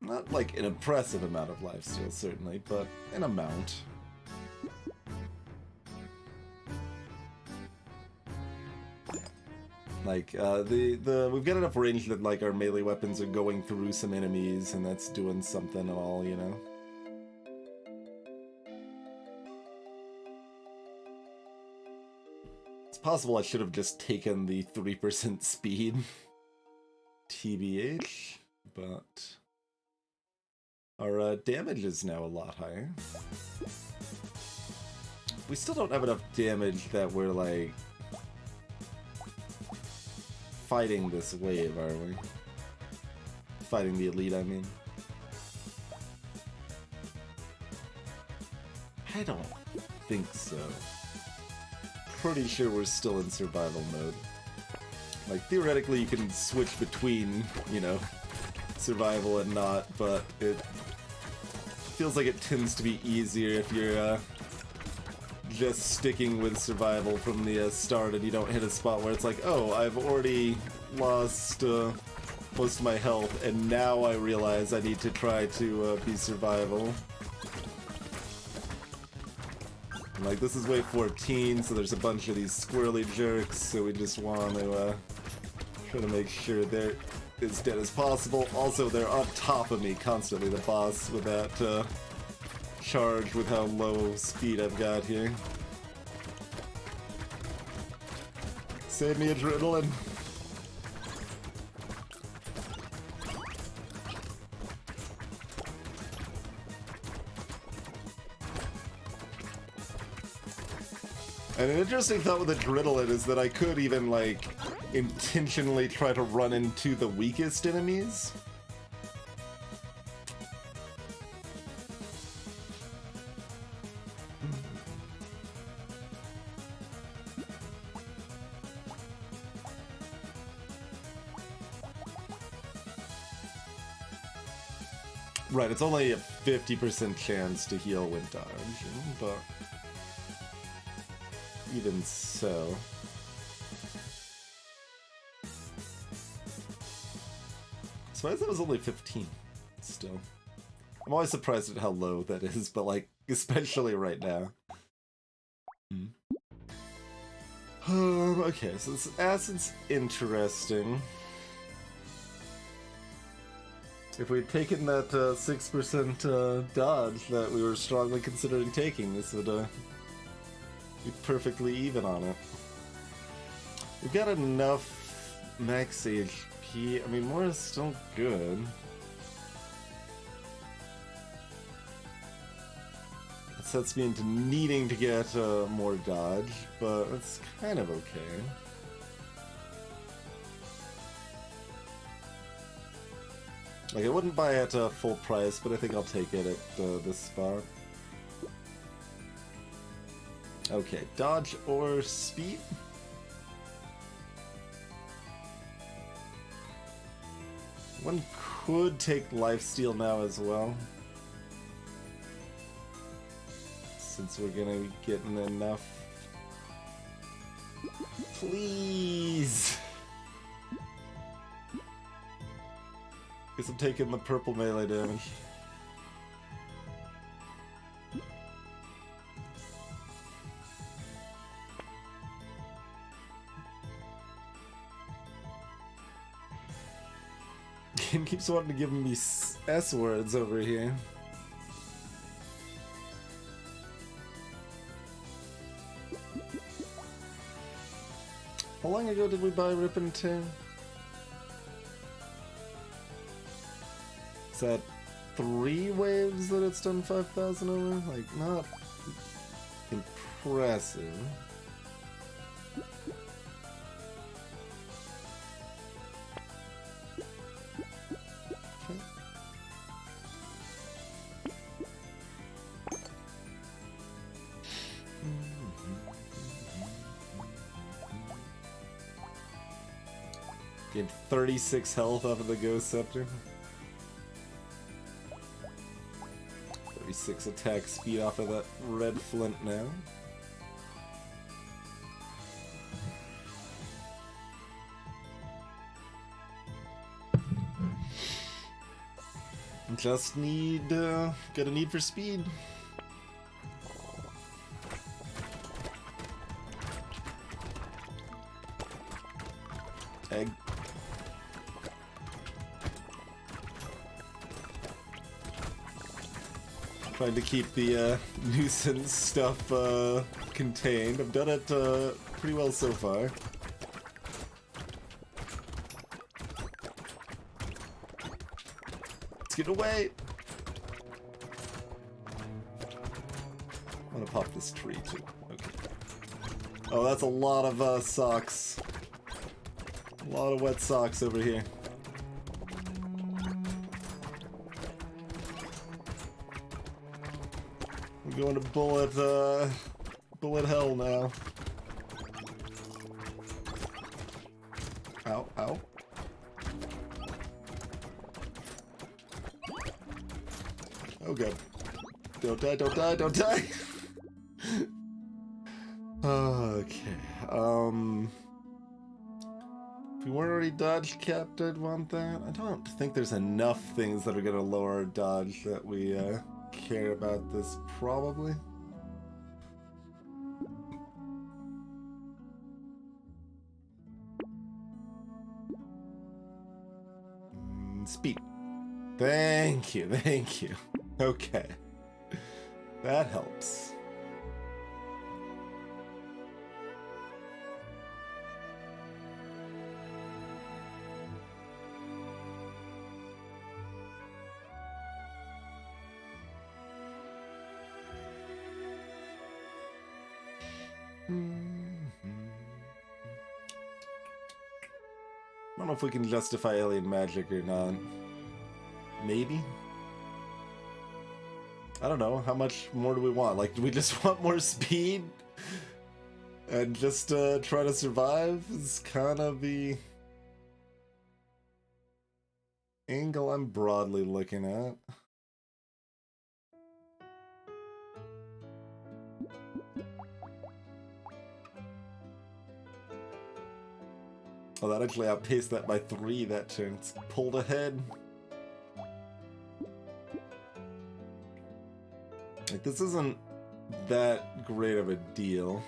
Not like an impressive amount of life steal, certainly, but an amount. Like, we've got enough range that, like, our melee weapons are going through some enemies, and that's doing something at all, you know? It's possible I should have just taken the 3% speed. TBH, but our damage is now a lot higher. We still don't have enough damage that we're, like, fighting this wave, are we? Fighting the elite, I mean. I don't think so. Pretty sure we're still in survival mode. Like, theoretically you can switch between, you know, survival and not, but it feels like it tends to be easier if you're just sticking with survival from the start and you don't hit a spot where it's like, oh, I've already lost most of my health and now I realize I need to try to be survival. And, like, this is wave 14, so there's a bunch of these squirrely jerks, so we just want to try to make sure they're as dead as possible. Also, they're on top of me constantly, the boss, with that charge with how low speed I've got here. Save me adrenaline. And an interesting thought with Adrenaline is that I could even, like, intentionally try to run into the weakest enemies. Right, it's only a 50% chance to heal with dodge, but even so. So I guess that was only 15, still. I'm always surprised at how low that is, but like, especially right now. Okay, so this acid's interesting. If we'd taken that 6% dodge that we were strongly considering taking, this would be perfectly even on it. We've got enough max HP. I mean, more is still good. That sets me into needing to get more dodge, but that's kind of okay. Like, I wouldn't buy it at full price, but I think I'll take it at this spot. Okay, dodge or speed? One could take lifesteal now as well. Since we're gonna be getting enough. Please! Guess I'm taking the purple melee damage. Game keeps wanting to give me S words over here. How long ago did we buy Ripon 2? Is that 3 waves that it's done 5,000 over? Like, not impressive. Gained 36 health off of the Ghost Scepter. 36 attack speed off of that red flint now. Just need, got a need for speed. Egg. Trying to keep the nuisance stuff contained. I've done it pretty well so far. Let's get away! I'm gonna pop this tree too. Okay. Oh, that's a lot of socks. A lot of wet socks over here. I'm going to bullet hell now. Ow, ow. Oh god. Don't die, don't die, don't die! Okay, if we weren't already dodge capped, I'd want that. I don't think there's enough things that are gonna lower our dodge that we, care about this, probably. Speed. Thank you, thank you. Okay. That helps. I don't know if we can justify alien magic or not. Maybe? I don't know. How much more do we want? Like, do we just want more speed? And just try to survive is kind of the angle I'm broadly looking at. Oh, that actually outpaced that by 3 that turn. It's pulled ahead. Like, this isn't that great of a deal.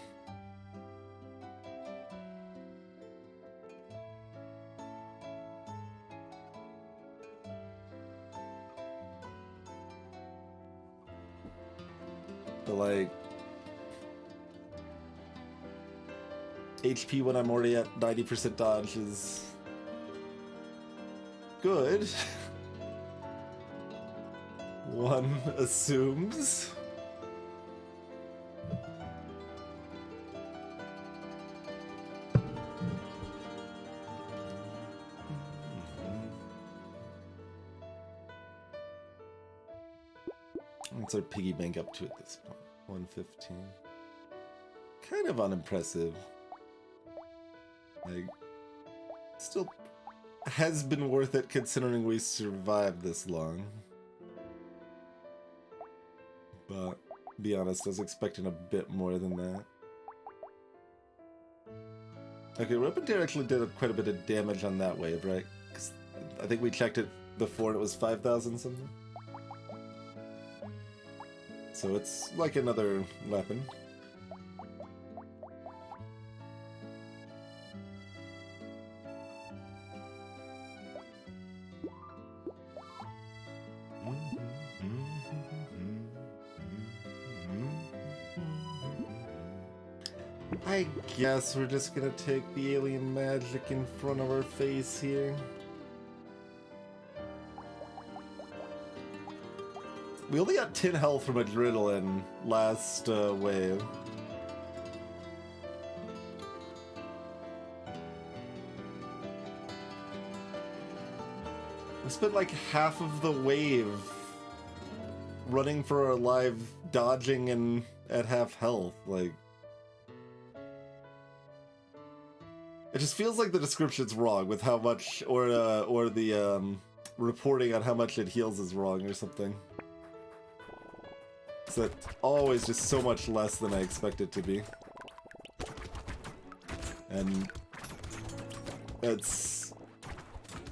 But, like, HP when I'm already at 90% dodge is good. One assumes. What's our piggy bank up to at this point? 115. Kind of unimpressive. Like, still has been worth it considering we survived this long. But, to be honest, I was expecting a bit more than that. Okay, Rip and Dare actually did quite a bit of damage on that wave, right? Because I think we checked it before and it was 5,000 something. So it's like another weapon. I guess we're just gonna take the alien magic in front of our face here. We only got 10 health from Adrenaline last wave. We spent like half of the wave running for our life, dodging and at half health. Like, it just feels like the description's wrong with how much, or the reporting on how much it heals is wrong or something. So it's always just so much less than I expect it to be. And it's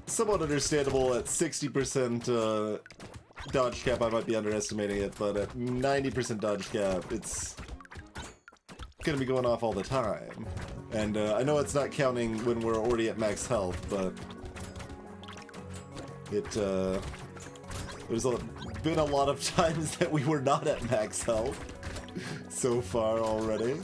somewhat understandable at 60% dodge cap, I might be underestimating it, but at 90% dodge cap, it's gonna be going off all the time. And I know it's not counting when we're already at max health, but there's been a lot of times that we were not at max health so far already.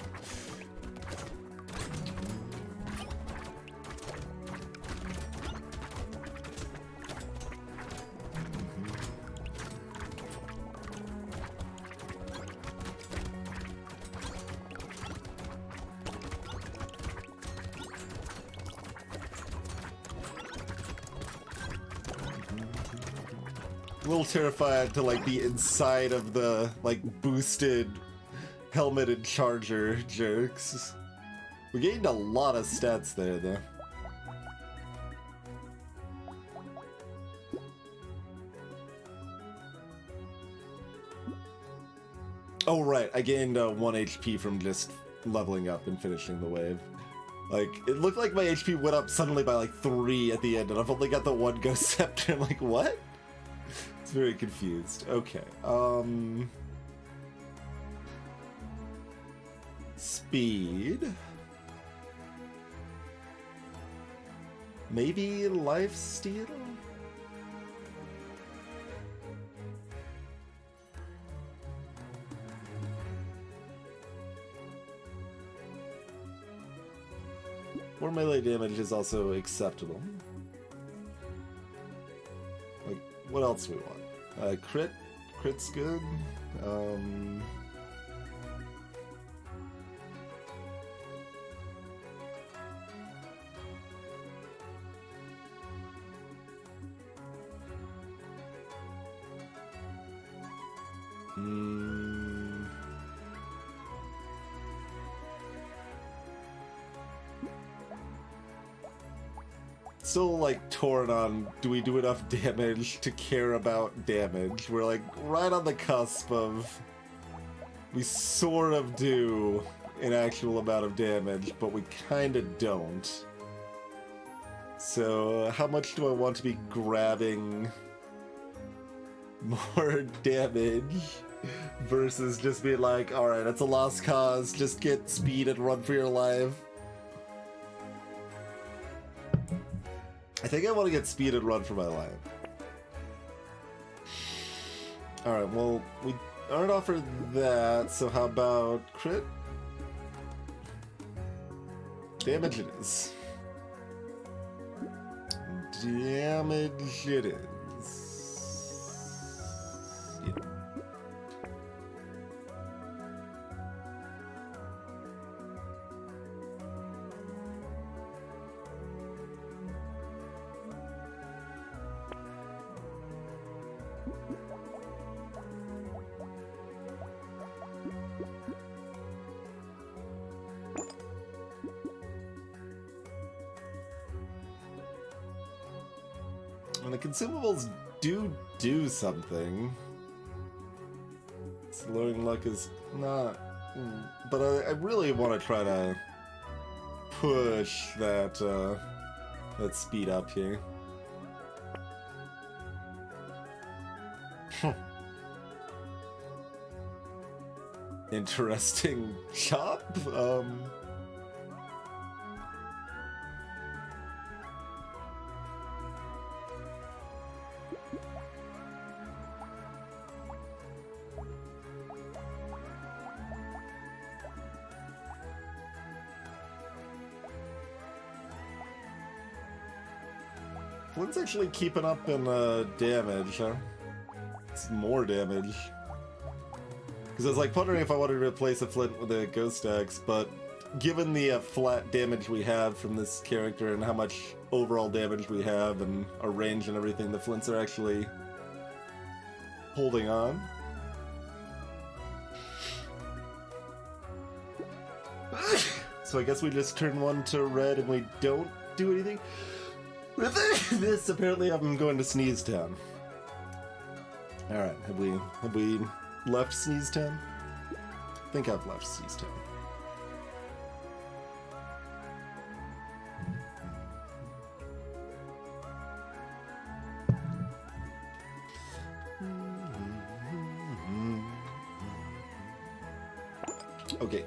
A little terrified to like be inside of the like boosted helmeted charger jerks. We gained a lot of stats there though. Oh right, I gained 1 HP from just leveling up and finishing the wave. Like, it looked like my HP went up suddenly by like 3 at the end, and I've only got the 1 Ghost Scepter. I'm like, what? It's very confused. Okay, speed. Maybe lifesteal? Or melee damage is also acceptable. Like, what else we want? Crit? Crit's good. Still, like, torn on, do we do enough damage to care about damage? We're, like, right on the cusp of... We sort of do an actual amount of damage, but we kinda don't. So, how much do I want to be grabbing more damage versus just being like, alright, it's a lost cause, just get speed and run for your life? I think I want to get speed and run for my life. Alright, well, we aren't offered that, so how about crit? Damage it is. Damage it is. Yeah. And the consumables do something. Slowing luck is not... But I really want to try to push that, that speed up here. Interesting chop? Flint's actually keeping up in damage, huh? It's more damage. Because I was like wondering if I wanted to replace a Flint with a Ghost Axe, but given the flat damage we have from this character and how much overall damage we have and our range and everything, the Flints are actually holding on. So I guess we just turn one to red and we don't do anything. With this, apparently I'm going to Sneeze Town. Alright, have we left Sneeze Town? I think I've left Sneeze Town. Okay.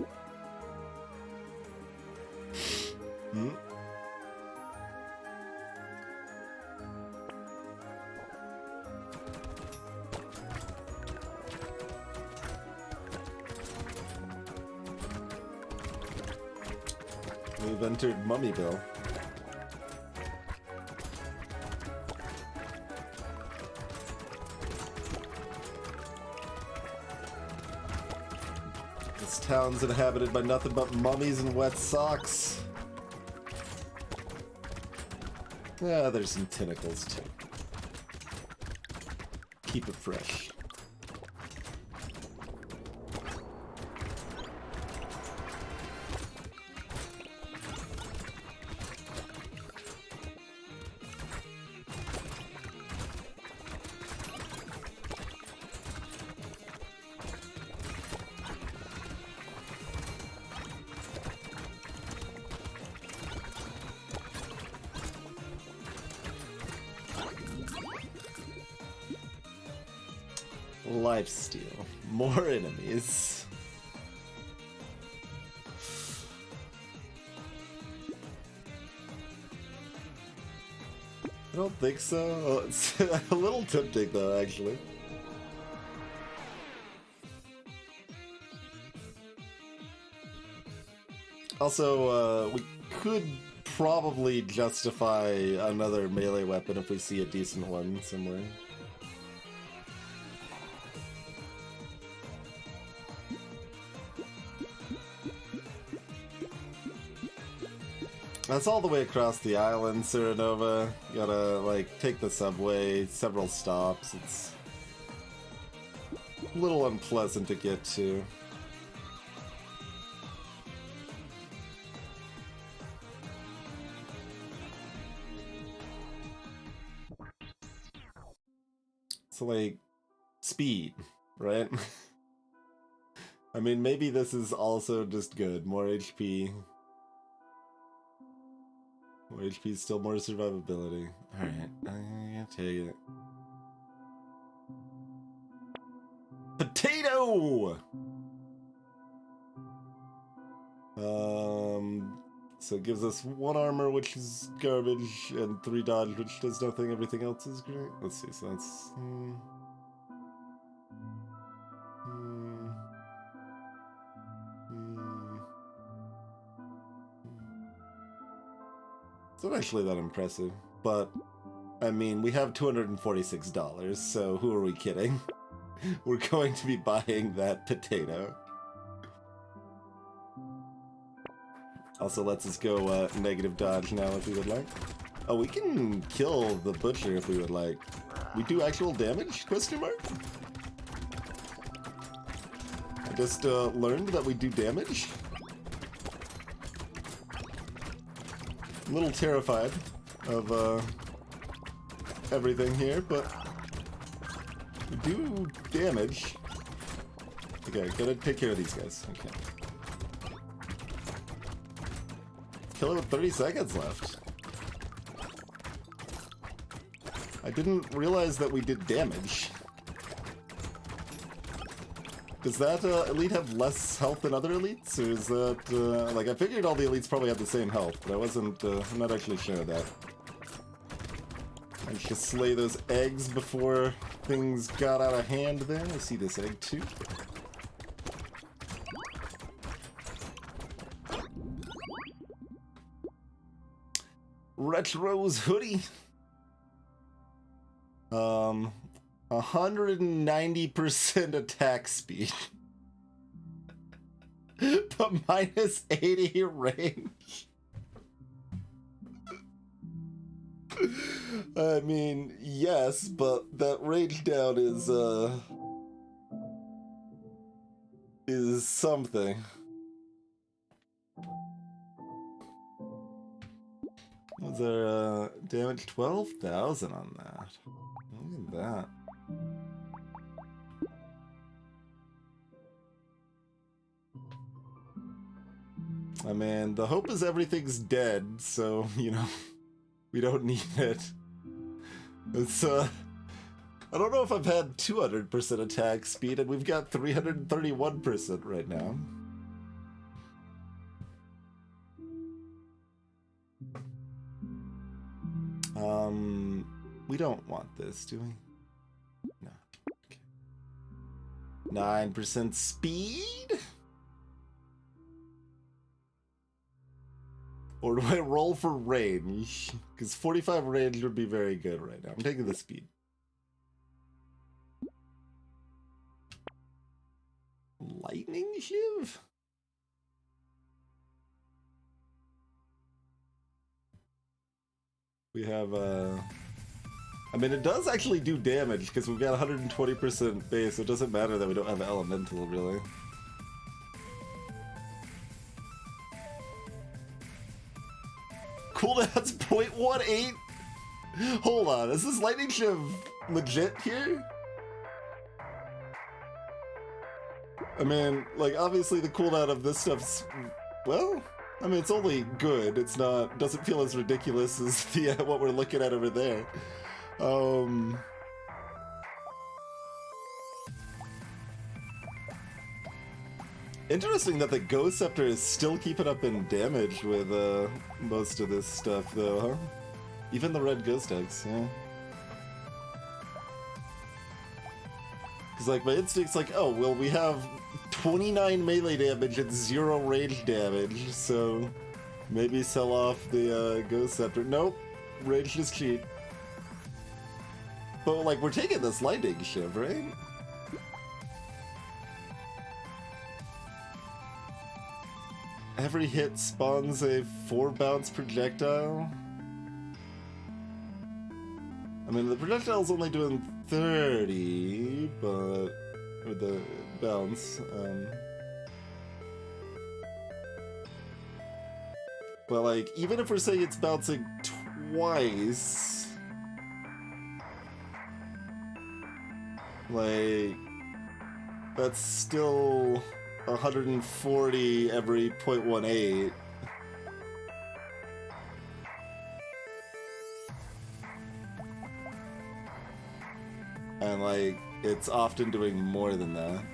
We've entered Mummyville. This town's inhabited by nothing but mummies and wet socks. Yeah, there's some tentacles too. Keep it fresh. Lifesteal. More enemies. I don't think so. Oh, it's a little tempting though, actually. Also, we could probably justify another melee weapon if we see a decent one somewhere. That's all the way across the island, Serenova. You gotta, like, take the subway, several stops. It's a little unpleasant to get to. So, like, speed, right? I mean, maybe this is also just good. More HP. More HP, still more survivability. Alright, I'm gonna take it. Potato! So it gives us 1 armor, which is garbage, and 3 dodge, which does nothing. Everything else is great. Let's see, so that's... It's not actually that impressive, but, I mean, we have $246, so who are we kidding? We're going to be buying that potato. Also lets us go negative dodge now if we would like. Oh, we can kill the butcher if we would like. We do actual damage? Question mark? I just learned that we do damage. I'm a little terrified of everything here, but we do damage. Okay, gotta take care of these guys. Okay. Kill it with 30 seconds left. I didn't realize that we did damage. Does that elite have less health than other elites? Or is that, like, I figured all the elites probably have the same health, but I wasn't, I'm not actually sure of that. I should slay those eggs before things got out of hand there. I see this egg too. Retro's hoodie. 190% attack speed. But minus 80 range. I mean, yes, but that range down is something. Was there damage 12,000 on that? Look at that. I mean, the hope is everything's dead, so, you know, we don't need it. It's, I don't know if I've had 200% attack speed, and we've got 331% right now. We don't want this, do we? No. Okay. 9% speed? Or do I roll for range? Because 45 range would be very good right now. I'm taking the speed. Lightning Shiv? We have, I mean, it does actually do damage, because we've got 120% base, so it doesn't matter that we don't have elemental, really. Cooldown's 0.18? Hold on, is this Lightning Shiv legit here? I mean, like, obviously the cooldown of this stuff's, well, I mean, it's only good. It's not, doesn't feel as ridiculous as the what we're looking at over there. Interesting that the Ghost Scepter is still keeping up in damage with most of this stuff, though, huh? Even the red Ghost Eggs, yeah. Because, like, my instinct's like, oh, well, we have 29 melee damage and 0 range damage, so maybe sell off the Ghost Scepter. Nope, range is cheap. But, like, we're taking this Lightning Shiv, right? Every hit spawns a 4-bounce projectile. I mean, the projectile's only doing 30, but or the bounce. But like, even if we're saying it's bouncing twice, like, that's still 140 every 0.18. And like, it's often doing more than that.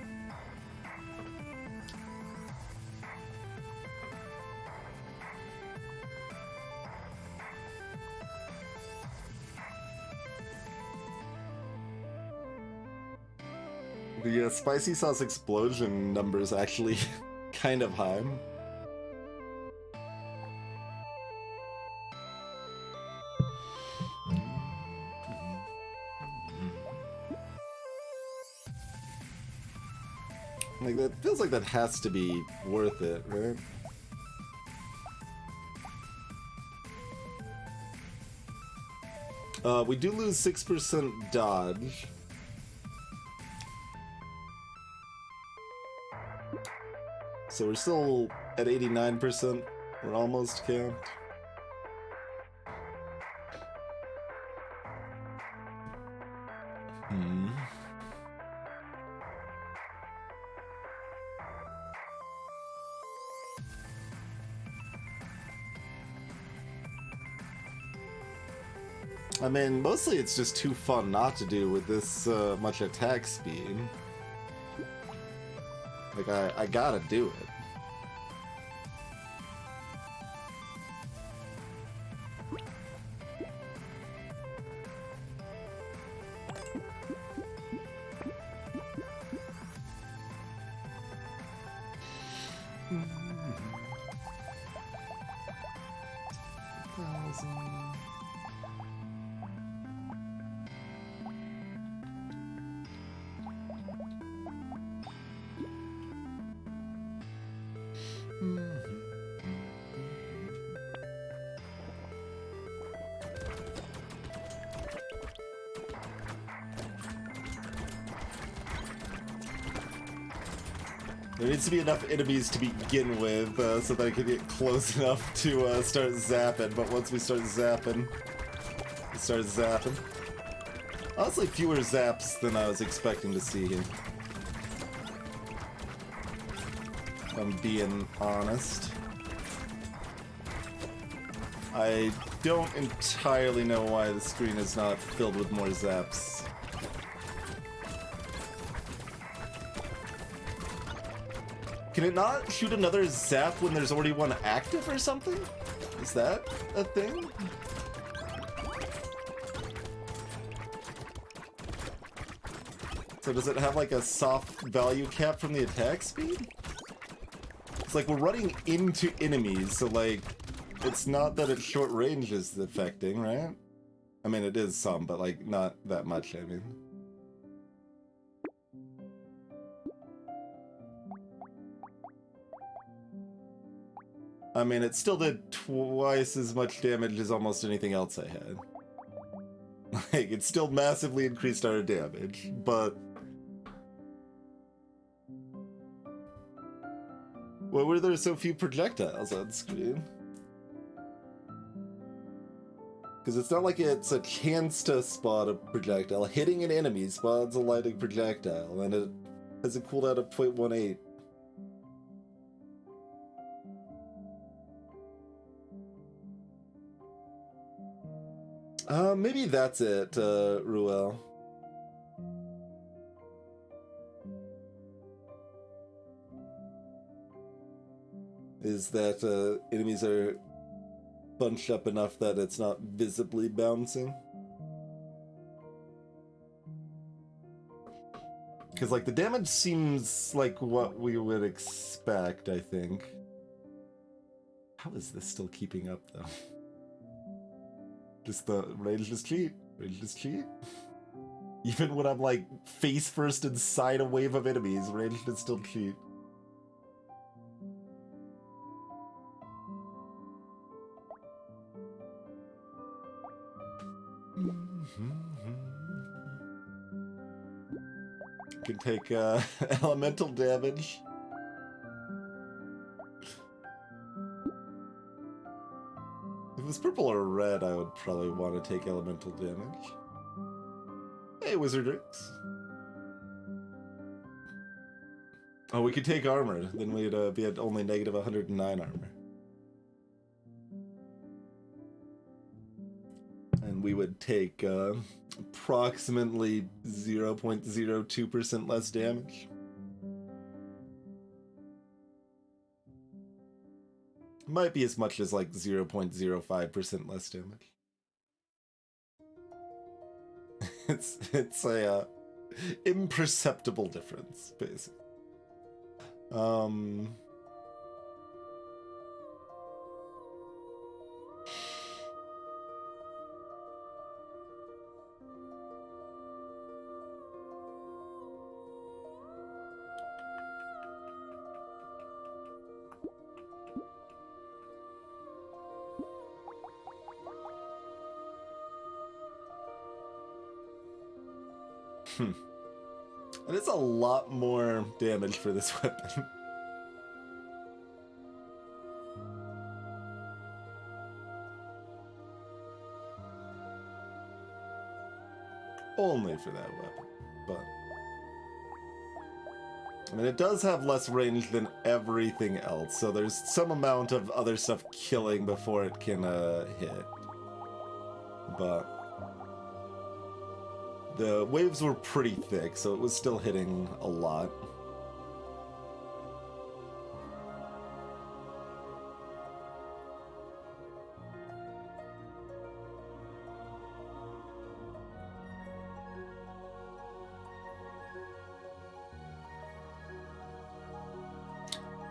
The spicy sauce explosion number is actually kind of high. Like, that feels like that has to be worth it, right? We do lose 6% dodge. So we're still at 89%. We're almost capped. I mean, mostly it's just too fun not to do with this much attack speed. Like, I gotta do it. There needs to be enough enemies to begin with, so that I can get close enough to start zapping, but once we start zapping, we start zapping. Honestly, fewer zaps than I was expecting to see here. If I'm being honest. I don't entirely know why the screen is not filled with more zaps. Can it not shoot another zap when there's already one active or something? Is that a thing? So does it have like a soft value cap from the attack speed? It's like we're running into enemies, so like, it's not that its short range is affecting, right? I mean, it is some, but like, not that much, I mean. I mean, it still did twice as much damage as almost anything else I had. Like, it still massively increased our damage, but... why were there so few projectiles on screen? Because it's not like it's a chance to spot a projectile. Hitting an enemy spawns a lightning projectile, and it has a cooldown of 0.18. Maybe that's it, Ruel. Is that, enemies are bunched up enough that it's not visibly bouncing? Because, like, the damage seems like what we would expect, I think. How is this still keeping up, though? Just the rangeless cheat. Rangeless cheat. Even when I'm like face first inside a wave of enemies, rangeless still cheat. can take elemental damage. If it was purple or red, I would probably want to take elemental damage. Hey, Wizardrix. Oh, we could take armor. Then we'd be at only negative 109 armor. And we would take approximately 0.02% less damage. Might be as much as like 0.05% less damage. It's a imperceptible difference, basically. And it's a lot more damage for this weapon. Only for that weapon, but... I mean, it does have less range than everything else, so there's some amount of other stuff killing before it can hit. But... the waves were pretty thick, so it was still hitting a lot.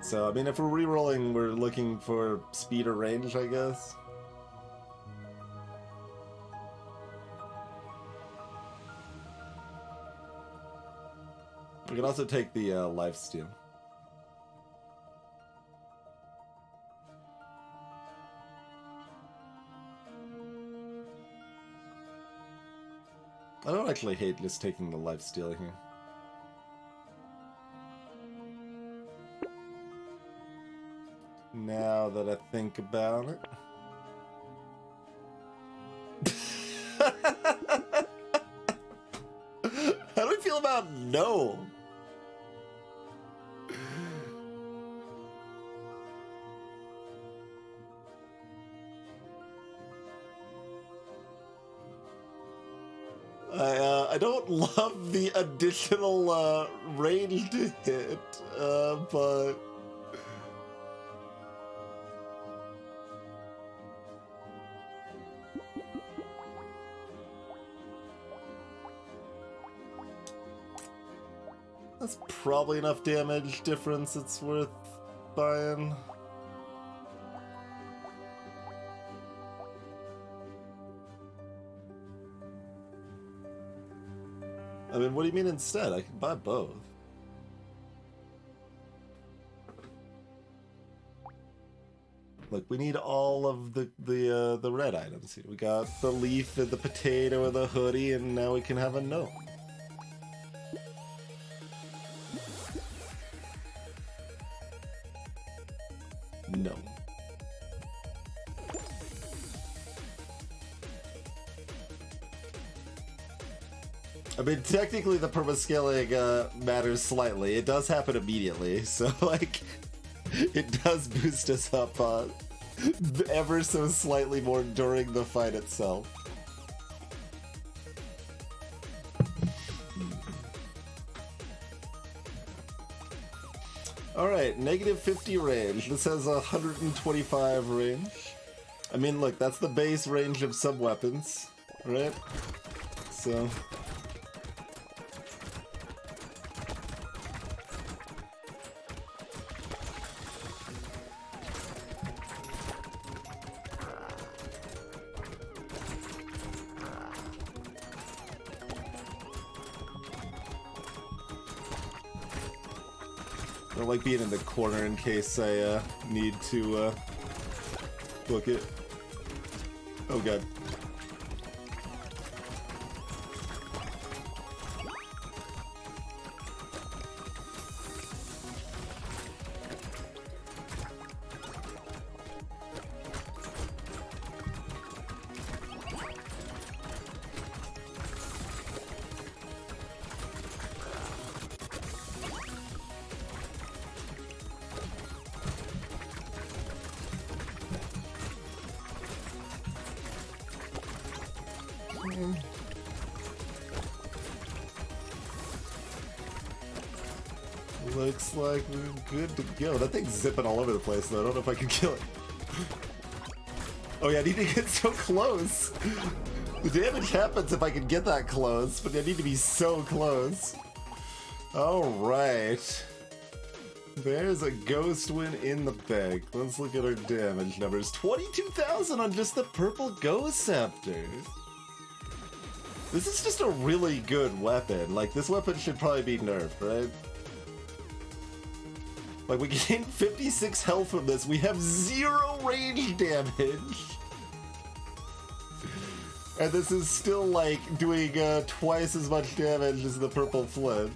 So, I mean, if we're rerolling, we're looking for speed or range, I guess. We can also take the lifesteal. I don't actually hate just taking the lifesteal here. Now that I think about it. How do we feel about no? I don't love the additional range to hit, but that's probably enough damage difference it's worth buying. I mean, what do you mean instead? I can buy both. Look, we need all of the red items here. We got the leaf and the potato and the hoodie, and now we can have a gnome. No. I mean, technically the permascaling matters slightly. It does happen immediately, so like, it does boost us up ever so slightly more during the fight itself. Alright, negative 50 range. This has 125 range. I mean, look, that's the base range of some weapons, right? So... I don't like being in the corner in case I need to book it. Oh god. Looks like we're good to go. That thing's zipping all over the place, though. I don't know if I can kill it. Oh yeah, I need to get so close. The damage happens if I can get that close, but I need to be so close. Alright. There's a ghost win in the bag. Let's look at our damage numbers. 22,000 on just the purple ghost scepters. This is just a really good weapon. Like, this weapon should probably be nerfed, right? Like, we gain 56 health from this. We have 0 range damage. And this is still, like, doing twice as much damage as the purple flint.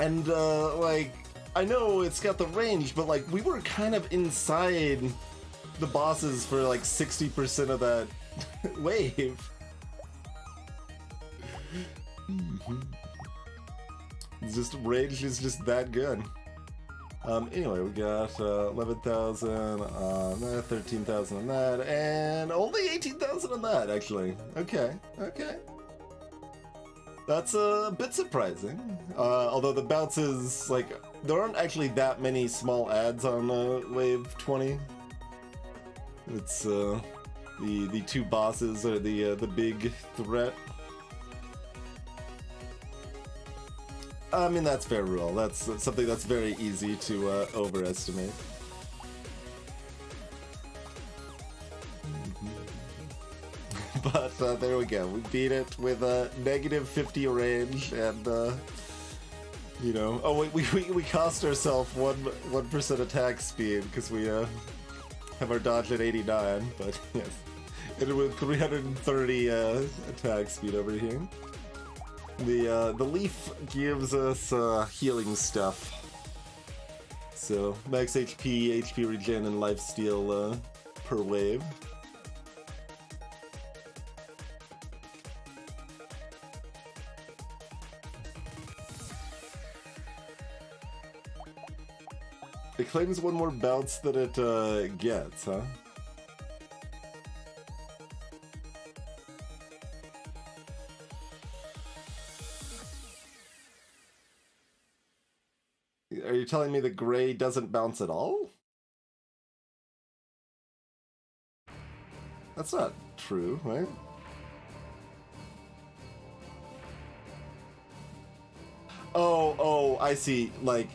And, like, I know it's got the range, but, like, we were kind of inside the bosses for, like, 60% of that wave. It's just, range is just that good. Anyway, we got 11,000 on that, 13,000 on that, and only 18,000 on that, actually. Okay, okay. That's a bit surprising. Although the bounces, like, there aren't actually that many small ads on wave 20. It's the two bosses are the big threat. I mean, that's fair rule. That's something that's very easy to overestimate. But there we go. We beat it with a negative 50 range, and you know. Oh wait, we cost ourselves 1% attack speed because we have our dodge at 89. But yes, and with 330 attack speed over here. The leaf gives us healing stuff. So max HP, HP regen, and lifesteal per wave. It claims one more bounce that it gets, huh? Are you telling me the gray doesn't bounce at all? That's not true, right? Oh, I see. Like,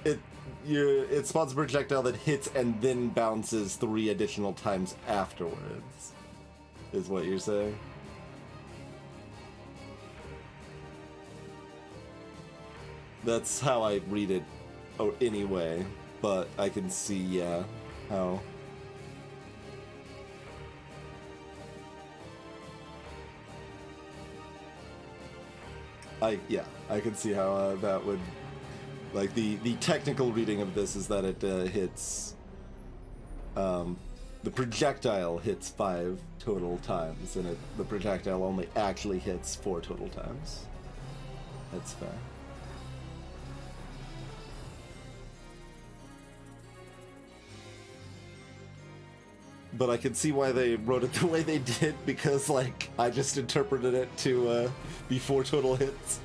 it spawns a projectile that hits and then bounces 3 additional times afterwards, is what you're saying? That's how I read it anyway, but I can see, yeah, how... I can see how that would... Like, the technical reading of this is that it hits... the projectile hits 5 total times, and the projectile only actually hits 4 total times. That's fair. But I can see why they wrote it the way they did, because, like, I just interpreted it to be 4 total hits.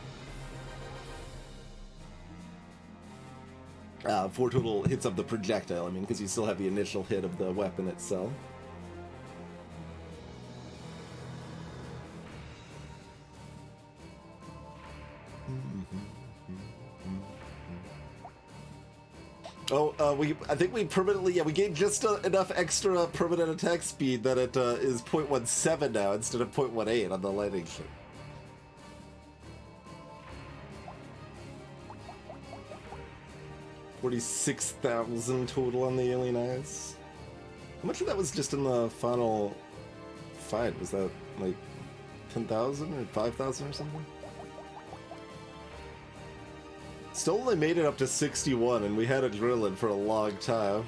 4 total hits of the projectile, I mean, because you still have the initial hit of the weapon itself. Oh, I think we permanently, we gained just enough extra permanent attack speed that it is 0.17 now instead of 0.18 on the lightning ship. $46,000 total on the alien eyes. How much of that was just in the final fight? Was that like 10,000 or 5,000 or something? Still only made it up to 61, and we had adrenaline for a long time.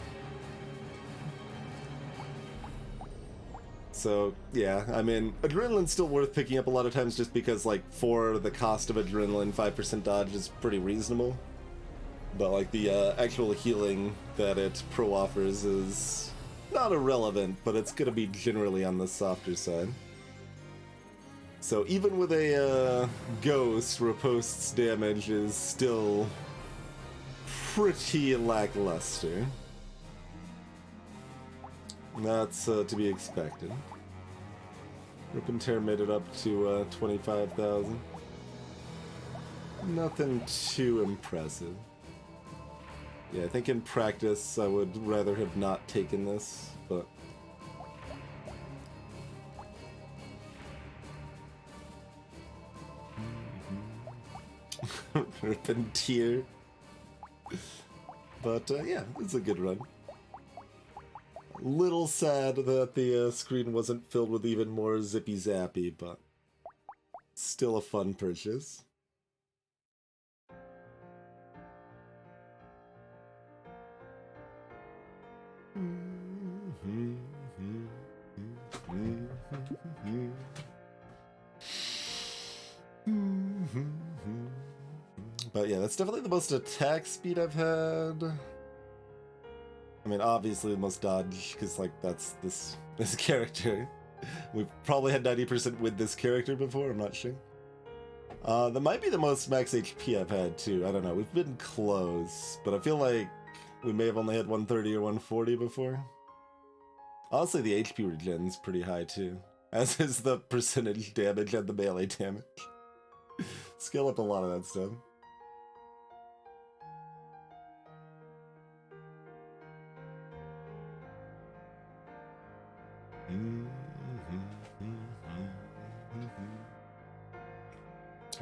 So, yeah, I mean, adrenaline's still worth picking up a lot of times just because, like, for the cost of adrenaline, 5% dodge is pretty reasonable. But, like, the actual healing that it pro-offers is not irrelevant, but it's gonna be generally on the softer side. So even with a ghost, Ripost's damage is still pretty lackluster. That's to be expected. Rip and Tear made it up to 25,000. Nothing too impressive. Yeah, I think in practice I would rather have not taken this, but... Rip and Tear. But yeah, it's a good run. Little sad that the screen wasn't filled with even more zippy zappy, but still a fun purchase. But yeah, that's definitely the most attack speed I've had. I mean, obviously the most dodge, because like that's this character. We've probably had 90% with this character before, I'm not sure. That might be the most max HP I've had too. I don't know, we've been close, but I feel like we may have only had 130 or 140 before. Honestly, the HP regen's pretty high too, as is the percentage damage and the melee damage. Scale up a lot of that stuff.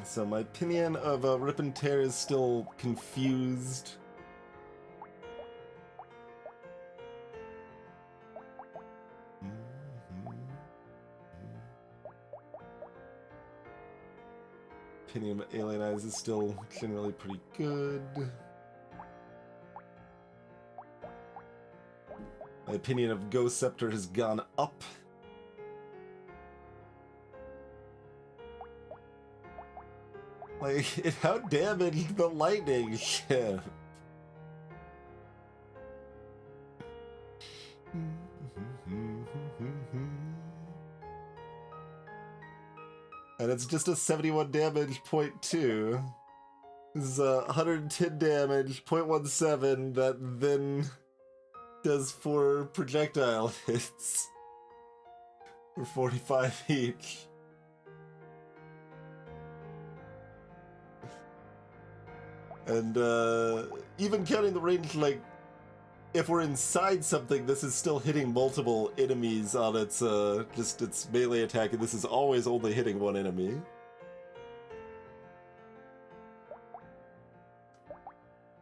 So my opinion of Rip and Tear is still confused. Opinion of Alien Eyes is still generally pretty good. My opinion of Ghost Scepter has gone up. Like, it outdamaged the lightning ship. And it's just a 71 damage, 0.2. This is 110 damage, 0.17, that then does 4 projectile hits. For 45 each. And even counting the range, like, if we're inside something, this is still hitting multiple enemies on its, just its melee attack, and this is always only hitting one enemy.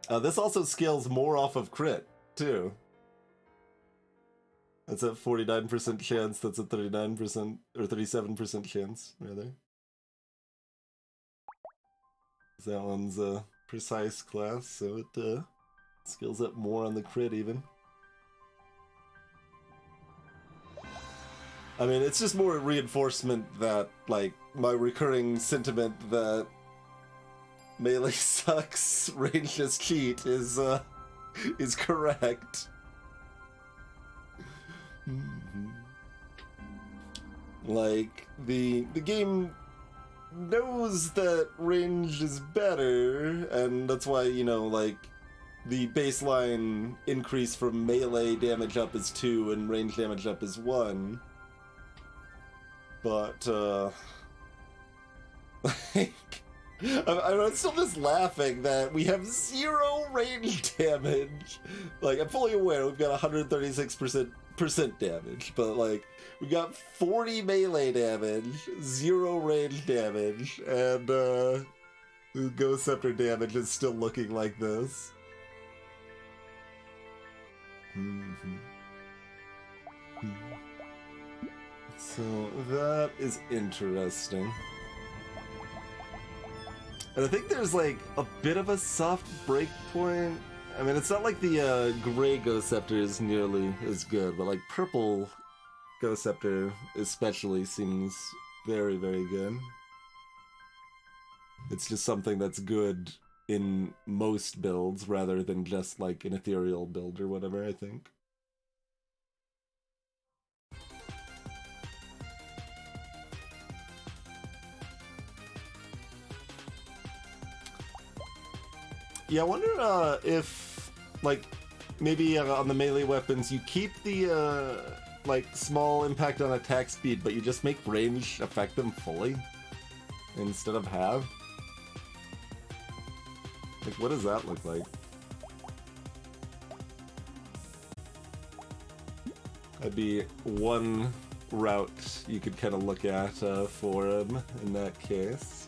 This also scales more off of crit, too. That's a 49% chance, that's a 39%, or 37% chance, rather. That one's a precise class, so it scales up more on the crit, even. I mean, it's just more reinforcement that, like, my recurring sentiment that melee sucks, range is cheat is correct. Like, the game knows that range is better, and that's why, you know, like, the baseline increase from melee damage up is 2 and range damage up is 1. But, like, I'm still just laughing that we have 0 range damage. Like, I'm fully aware we've got 136% damage, but, like, we got 40 melee damage, 0 range damage, and, the Ghost Scepter damage is still looking like this. So, that is interesting. And I think there's, like, a bit of a soft breakpoint. I mean, it's not like the gray Ghost Scepter is nearly as good, but, like, purple Ghost Scepter especially seems very, very good. It's just something that's good in most builds rather than just, like, an ethereal build or whatever, I think. Yeah, I wonder if, like, maybe on the melee weapons you keep the, like, small impact on attack speed, but you just make range affect them fully instead of half. Like, what does that look like? That'd be one route you could kind of look at for him in that case.